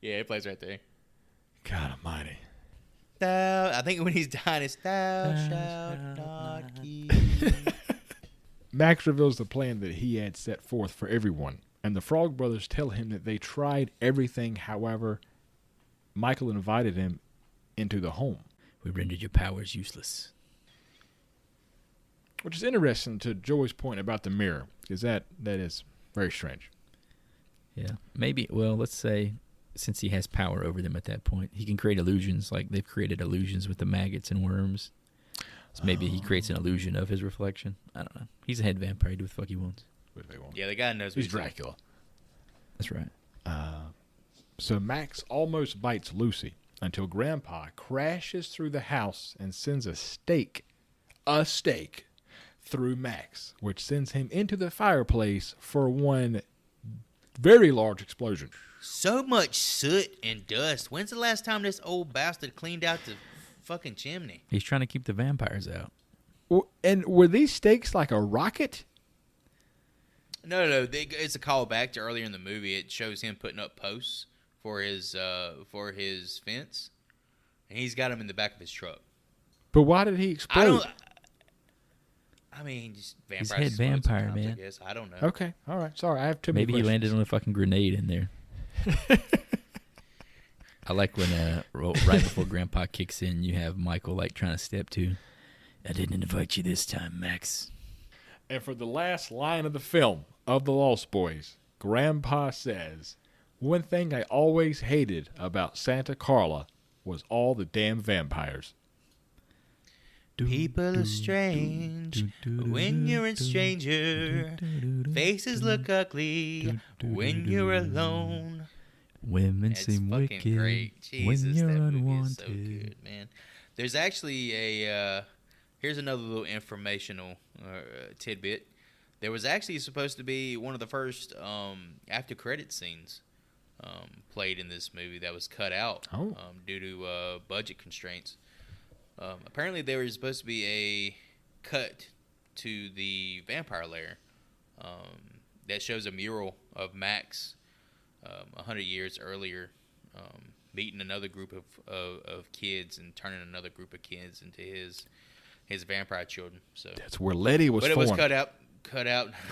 Speaker 3: Yeah, it plays right there.
Speaker 2: God almighty.
Speaker 3: I think when he's dying, it's thou shalt not kill.
Speaker 2: Max reveals the plan that he had set forth for everyone, and the Frog Brothers tell him that they tried everything. However, Michael invited him into the home.
Speaker 1: We rendered your powers useless.
Speaker 2: Which is interesting to Joey's point about the mirror, because that is very strange.
Speaker 1: Yeah. Maybe, well, let's say, since he has power over them at that point, he can create illusions like they've created illusions with the maggots and worms. So maybe he creates an illusion of his reflection. I don't know. He's a head vampire. He do what the fuck he wants.
Speaker 3: Yeah, the guy knows what
Speaker 2: He's Dracula.
Speaker 1: That's right.
Speaker 2: So Max almost bites Lucy until Grandpa crashes through the house and sends a stake through Max, which sends him into the fireplace for one very large explosion.
Speaker 3: So much soot and dust. When's the last time this old bastard cleaned out the fucking chimney?
Speaker 1: He's trying to keep the vampires out.
Speaker 2: And were these stakes like a rocket?
Speaker 3: No. It's a callback to earlier in the movie. It shows him putting up posts for his fence, and he's got them in the back of his truck.
Speaker 2: But why did he explode?
Speaker 3: I mean, just
Speaker 1: He's
Speaker 3: vampires.
Speaker 1: head vampire,
Speaker 3: sometimes,
Speaker 1: man.
Speaker 3: I guess. I don't know.
Speaker 2: Okay, all right. Sorry, I have too many
Speaker 1: Maybe he
Speaker 2: questions.
Speaker 1: landed on a fucking grenade in there. I like when right before Grandpa kicks in, you have Michael like trying to step to. I didn't invite you this time, Max.
Speaker 2: And for the last line of the film of The Lost Boys, Grandpa says, "One thing I always hated about Santa Carla was all the damn vampires."
Speaker 3: People are strange when you're a stranger. Faces look ugly when you're alone.
Speaker 1: Women
Speaker 3: It's
Speaker 1: seem
Speaker 3: fucking
Speaker 1: wicked
Speaker 3: great.
Speaker 1: when
Speaker 3: Jesus,
Speaker 1: you're
Speaker 3: that movie
Speaker 1: unwanted.
Speaker 3: is so good, man. There's actually here's another little informational tidbit. There was actually supposed to be one of the first after credit scenes played in this movie that was cut out due to budget constraints. Apparently, there was supposed to be a cut to the vampire lair that shows a mural of Max 100 years earlier meeting another group of kids and turning another group of kids into his vampire children. So
Speaker 2: That's where Letty was
Speaker 3: but
Speaker 2: formed.
Speaker 3: it was cut out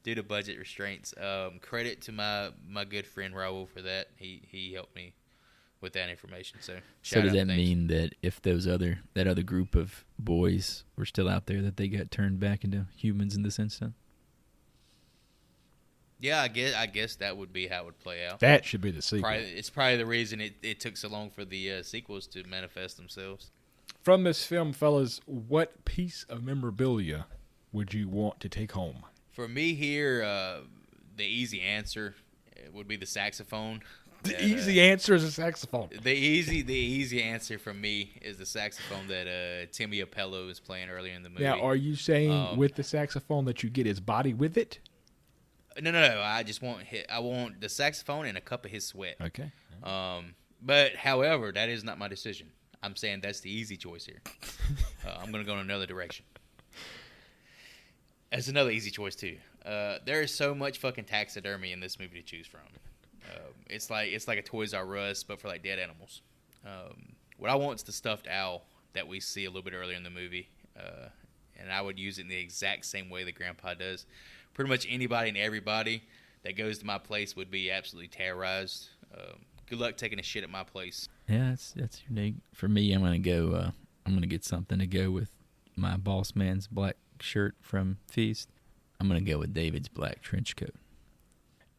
Speaker 3: due to budget restraints. Credit to my good friend Raul for that. He helped me with that information. So
Speaker 1: Does that mean that if that other group of boys were still out there, that they got turned back into humans in this instant?
Speaker 3: Yeah, I guess that would be how it would play out.
Speaker 2: That should be the sequel.
Speaker 3: It's probably the reason it took so long for the sequels to manifest themselves.
Speaker 2: From this film, fellas, what piece of memorabilia would you want to take home?
Speaker 3: For me here, the easy answer would be the saxophone.
Speaker 2: The easy answer is a saxophone.
Speaker 3: The easy answer for me is the saxophone that Timmy Apello is playing earlier in the movie.
Speaker 2: Now, are you saying with the saxophone that you get his body with it?
Speaker 3: No. I just want I want the saxophone and a cup of his sweat.
Speaker 2: Okay.
Speaker 3: But however, that is not my decision. I'm saying that's the easy choice here. I'm gonna go in another direction. That's another easy choice too. There is so much fucking taxidermy in this movie to choose from. It's like a Toys R Us, but for like dead animals. What I want is the stuffed owl that we see a little bit earlier in the movie, and I would use it in the exact same way that Grandpa does. Pretty much anybody and everybody that goes to my place would be absolutely terrorized. Good luck taking a shit at my place.
Speaker 1: Yeah, that's unique. For me, I'm gonna go. I'm gonna get something to go with my boss man's black shirt from Feast. I'm gonna go with David's black trench coat.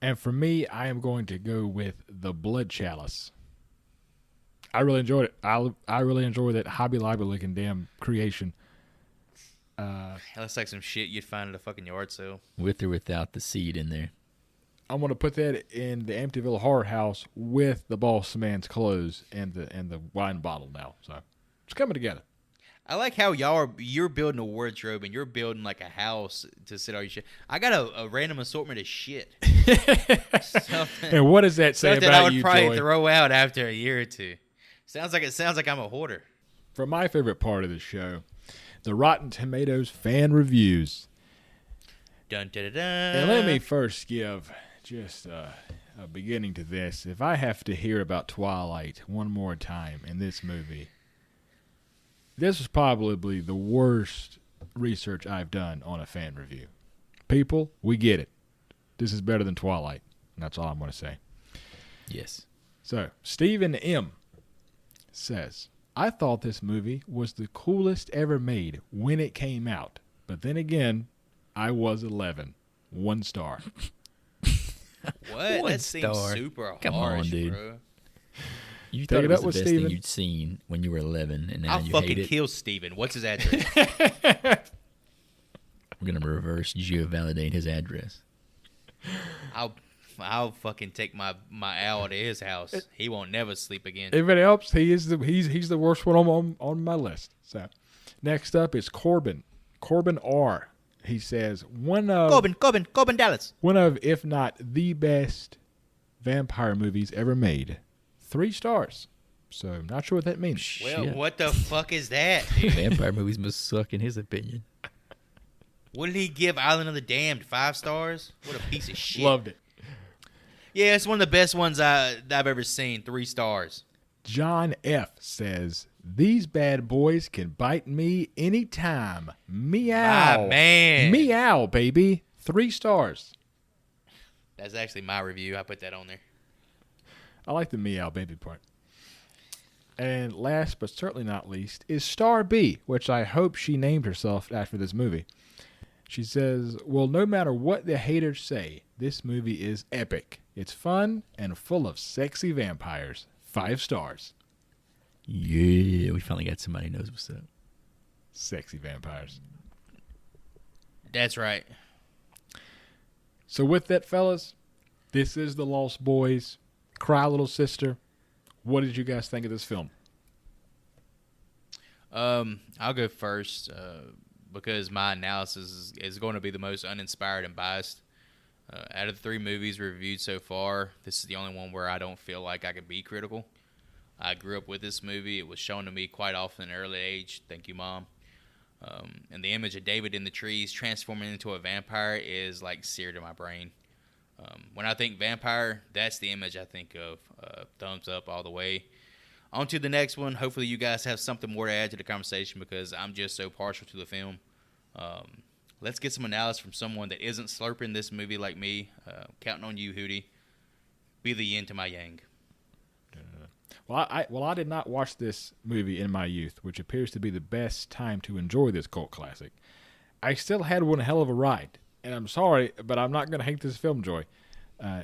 Speaker 2: And for me, I am going to go with the Blood Chalice. I really enjoyed it. I really enjoyed that Hobby Lobby looking damn creation.
Speaker 3: That looks like some shit you'd find at a fucking yard sale.
Speaker 1: With or without the seed in there.
Speaker 2: I'm going to put that in the Amityville Horror House with the boss man's clothes and the wine bottle now. So it's coming together.
Speaker 3: I like how you're building a wardrobe and you're building like a house to sit all your shit. I got a random assortment of shit.
Speaker 2: And what does that say
Speaker 3: Something
Speaker 2: about
Speaker 3: I would
Speaker 2: you,
Speaker 3: probably
Speaker 2: Joey?
Speaker 3: throw out after a year or two. Sounds like I'm a hoarder.
Speaker 2: For my favorite part of the show, the Rotten Tomatoes fan reviews.
Speaker 3: Dun, dun, dun, dun.
Speaker 2: And let me first give just a beginning to this. If I have to hear about Twilight one more time in this movie, this was probably the worst research I've done on a fan review. People, we get it. This is better than Twilight. And that's all I'm going to say.
Speaker 1: Yes.
Speaker 2: So, Stephen M. says, I thought this movie was the coolest ever made when it came out. But then again, I was 11. 1 star.
Speaker 3: What?
Speaker 1: One
Speaker 3: That seems
Speaker 1: star.
Speaker 3: super
Speaker 1: Come
Speaker 3: harsh,
Speaker 1: on, dude.
Speaker 3: bro.
Speaker 1: You
Speaker 2: Take
Speaker 1: thought
Speaker 2: it
Speaker 1: it was
Speaker 2: up
Speaker 1: the
Speaker 2: with
Speaker 1: best
Speaker 2: Steven.
Speaker 1: thing you'd seen when you were 11, and now
Speaker 3: I'll
Speaker 1: you
Speaker 3: fucking
Speaker 1: hate it.
Speaker 3: kill Steven. What's his address?
Speaker 1: We're gonna reverse geo-validate his address.
Speaker 3: I'll fucking take my owl to his house. He won't never sleep again.
Speaker 2: If it helps, he's the worst one on my list. So, next up is Corbin. Corbin R. He says,
Speaker 3: Corbin Dallas.
Speaker 2: one of, if not the best vampire movies ever made. 3 stars. So, I'm not sure what that means.
Speaker 3: Well,
Speaker 1: Shit.
Speaker 3: what the fuck is that, dude?
Speaker 1: Vampire movies must suck in his opinion.
Speaker 3: What did he give Island of the Damned? 5 stars? What a piece of shit.
Speaker 2: Loved it.
Speaker 3: Yeah, it's one of the best ones I've ever seen. 3 stars.
Speaker 2: John F. says, these bad boys can bite me anytime. Meow.
Speaker 3: My man.
Speaker 2: Meow, baby. 3 stars.
Speaker 3: That's actually my review. I put that on there.
Speaker 2: I like the meow baby part. And last but certainly not least is Star B, which I hope she named herself after this movie. She says, well, no matter what the haters say, this movie is epic. It's fun and full of sexy vampires. 5 stars.
Speaker 1: Yeah, we finally got somebody who knows what's up.
Speaker 2: Sexy vampires.
Speaker 3: That's right.
Speaker 2: So with that, fellas, this is The Lost Boys. Cry Little Sister. What did you guys think of this film?
Speaker 3: I'll go first because my analysis is going to be the most uninspired and biased. Out of the 3 movies reviewed so far, this is the only one where I don't feel like I could be critical. I grew up with this movie. It was shown to me quite often at an early age. Thank you, Mom. And the image of David in the trees transforming into a vampire is like seared in my brain. When I think vampire, that's the image I think of. Thumbs up all the way. On to the next one. Hopefully you guys have something more to add to the conversation because I'm just so partial to the film. Let's get some analysis from someone that isn't slurping this movie like me. Counting on you, Hootie. Be the yin to my yang.
Speaker 2: Well, I did not watch this movie in my youth, which appears to be the best time to enjoy this cult classic. I still had one hell of a ride, and I'm sorry, but I'm not going to hate this film, Joy.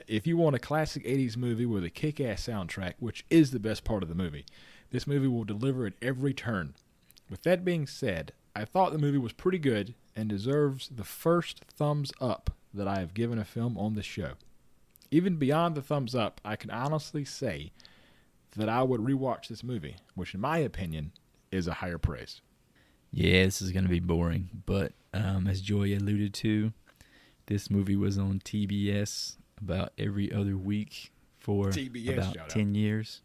Speaker 2: If you want a classic 80s movie with a kick-ass soundtrack, which is the best part of the movie, this movie will deliver at every turn. With that being said, I thought the movie was pretty good and deserves the first thumbs up that I have given a film on this show. Even beyond the thumbs up, I can honestly say that I would rewatch this movie, which in my opinion is a higher praise.
Speaker 1: Yeah, this is going to be boring, but as Joy alluded to, this movie was on TBS about every other week for
Speaker 2: TBS,
Speaker 1: about 10 years.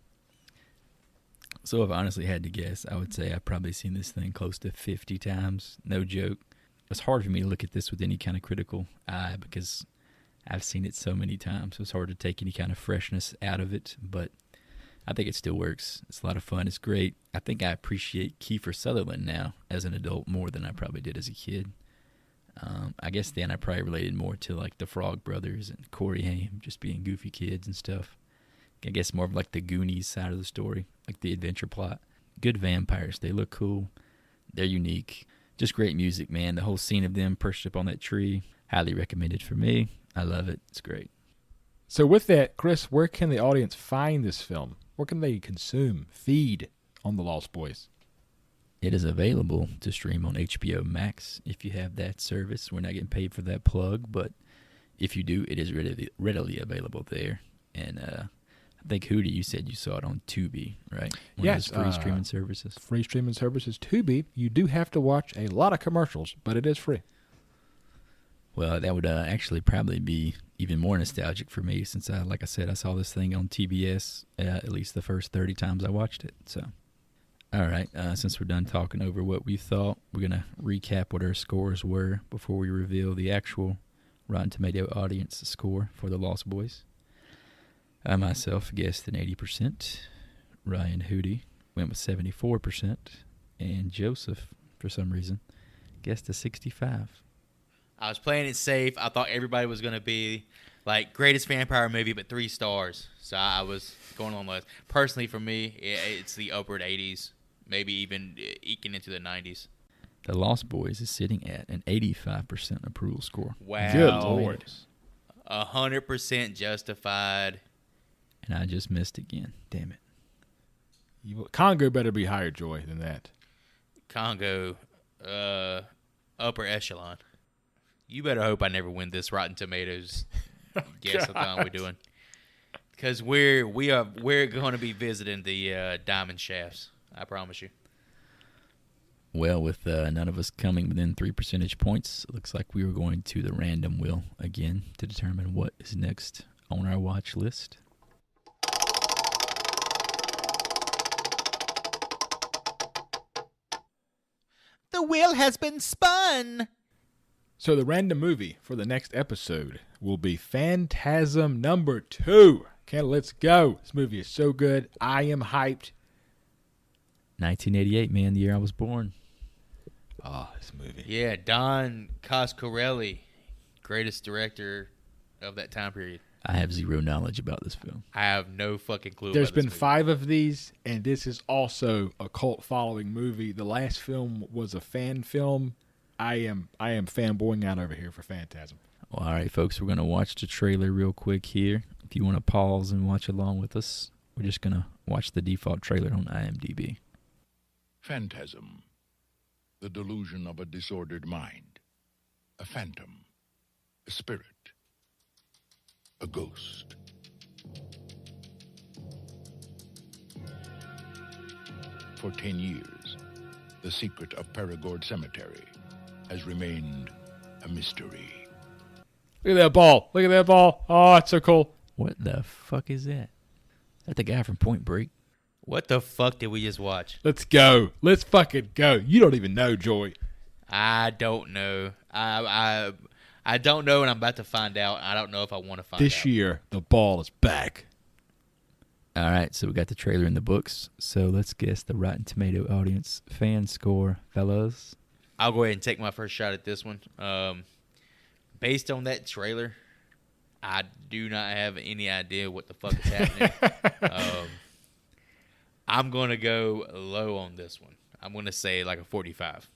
Speaker 1: So if I honestly had to guess, I would say I've probably seen this thing close to 50 times. No joke. It's hard for me to look at this with any kind of critical eye because I've seen it so many times. So it's hard to take any kind of freshness out of it, but I think it still works. It's a lot of fun. It's great. I think I appreciate Kiefer Sutherland now as an adult more than I probably did as a kid. I guess then I probably related more to like the Frog Brothers and Corey Haim just being goofy kids and stuff. I guess more of like the Goonies side of the story, like the adventure plot. Good vampires. They look cool. They're unique. Just great music, man. The whole scene of them perched up on that tree. Highly recommended for me. I love it. It's great.
Speaker 2: So with that, Chris, where can the audience find this film? Where can they consume, feed on The Lost Boys?
Speaker 1: It is available to stream on HBO Max if you have that service. We're not getting paid for that plug, but if you do, it is readily available there. And I think, Hootie, you said you saw it on Tubi, right?
Speaker 2: Yes.
Speaker 1: Free streaming services.
Speaker 2: Free streaming services, Tubi. You do have to watch a lot of commercials, but it is free.
Speaker 1: Well, that would actually probably be even more nostalgic for me since, like I said, I saw this thing on TBS at least the first 30 times I watched it. So, all right, since we're done talking over what we thought, we're going to recap what our scores were before we reveal the actual Rotten Tomato audience score for The Lost Boys. I myself guessed an 80%. Ryan Hootie went with 74%. And Joseph, for some reason, guessed a 65%.
Speaker 3: I was playing it safe. I thought everybody was going to be like greatest vampire movie, but 3 stars. So I was going on less. Personally, for me, it's the upward 80s, maybe even eking into the 90s.
Speaker 1: The Lost Boys is sitting at an 85% approval score.
Speaker 3: Wow.
Speaker 2: Good Lord.
Speaker 3: 100% justified.
Speaker 1: And I just missed again. Damn it.
Speaker 2: Congo better be higher, Joy, than that.
Speaker 3: Congo, upper echelon. You better hope I never win this Rotten Tomatoes guess-a-thon we're doing, because we're going to be visiting the diamond shafts. I promise you.
Speaker 1: Well, with none of us coming within 3 percentage points, it looks like we were going to the random wheel again to determine what is next on our watch list.
Speaker 3: The wheel has been spun.
Speaker 2: So the random movie for the next episode will be Phantasm number 2. Let's go. This movie is so good. I am hyped.
Speaker 1: 1988, man, the year I was born.
Speaker 2: Oh, this movie.
Speaker 3: Yeah, Don Coscarelli, greatest director of that time period.
Speaker 1: I have zero knowledge about this film.
Speaker 3: I have no fucking clue.
Speaker 2: There's
Speaker 3: about this
Speaker 2: been
Speaker 3: movie.
Speaker 2: 5 of these, and this is also a cult following movie. The last film was a fan film. I am fanboying out over here for Phantasm.
Speaker 1: Well, all right, folks, we're going to watch the trailer real quick here. If you want to pause and watch along with us, we're just going to watch the default trailer on IMDb.
Speaker 5: Phantasm, the delusion of a disordered mind, a phantom, a spirit, a ghost. For 10 years, the secret of Perigord Cemetery has remained a mystery.
Speaker 2: Look at that ball. Look at that ball. Oh, it's so cool.
Speaker 1: What the fuck is that? Is that the guy from Point Break?
Speaker 3: What the fuck did we just watch?
Speaker 2: Let's go. Let's fucking go. You don't even know, Joy.
Speaker 3: I don't know. I don't know, and I'm about to find out. I don't know if I want to find out.
Speaker 2: This year, the ball is back.
Speaker 1: All right, so we got the trailer in the books. So let's guess the Rotten Tomato audience fan score, fellas.
Speaker 3: I'll go ahead and take my first shot at this one. Based on that trailer, I do not have any idea what the fuck is happening. I'm going to go low on this one. I'm going to say like a 45.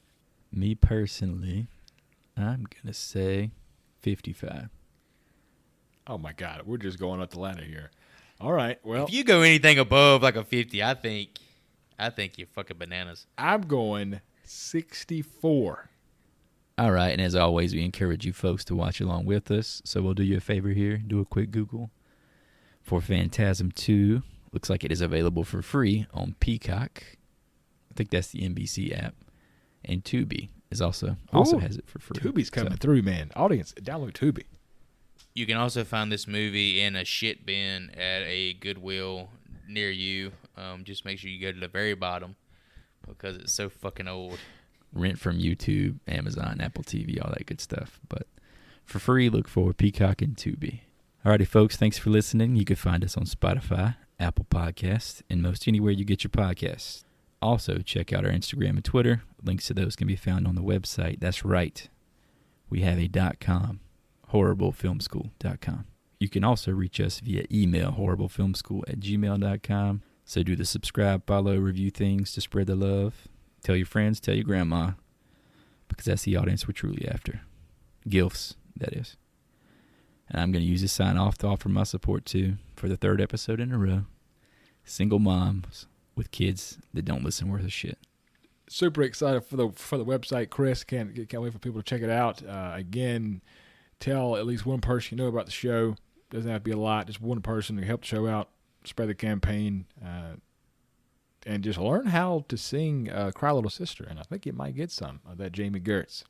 Speaker 1: Me personally, I'm going to say 55.
Speaker 2: Oh, my God. We're just going up the ladder here. All right, well.
Speaker 3: If you go anything above like a 50, I think you're fucking bananas.
Speaker 2: I'm going 64.
Speaker 1: All right, and as always, we encourage you folks to watch along with us. So we'll do you a favor here. Do a quick Google for Phantasm 2. Looks like it is available for free on Peacock. I think that's the NBC app. And Tubi is also has it for free.
Speaker 2: Tubi's coming through, man. Audience, download Tubi.
Speaker 3: You can also find this movie in a shit bin at a Goodwill near you. Just make sure you go to the very bottom because it's so fucking old.
Speaker 1: Rent from YouTube, Amazon, Apple TV, all that good stuff. But for free, look for Peacock and Tubi. Alrighty, folks, thanks for listening. You can find us on Spotify, Apple Podcasts, and most anywhere you get your podcasts. Also, check out our Instagram and Twitter. Links to those can be found on the website. That's right. We have a .com, horriblefilmschool.com. You can also reach us via email, horriblefilmschool@gmail.com. So do the subscribe, follow, review things to spread the love. Tell your friends, tell your grandma, because that's the audience we're truly after. Gilfs, that is. And I'm going to use this sign off to offer my support too for the 3rd episode in a row. Single moms with kids that don't listen worth a shit.
Speaker 2: Super excited for the website, Chris. Can't wait for people to check it out. Again, tell at least one person you know about the show. Doesn't have to be a lot. Just one person to help the show out, spread the campaign, and just learn how to sing "Cry Little Sister." And I think you might get some of that Jamie Gertz.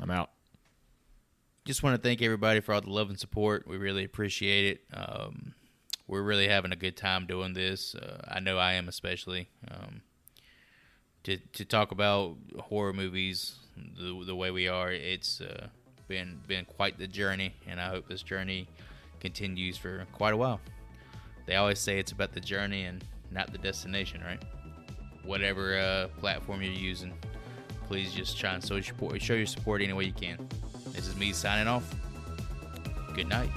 Speaker 2: I'm out.
Speaker 3: Just want to thank everybody for all the love and support. We really appreciate it. We're really having a good time doing this. I know I am, especially. To talk about horror movies the way we are, it's been quite the journey, and I hope this journey continues for quite a while. They always say it's about the journey and not the destination, right? Whatever platform you're using, please just try and show your support any way you can. This is me signing off. Good night.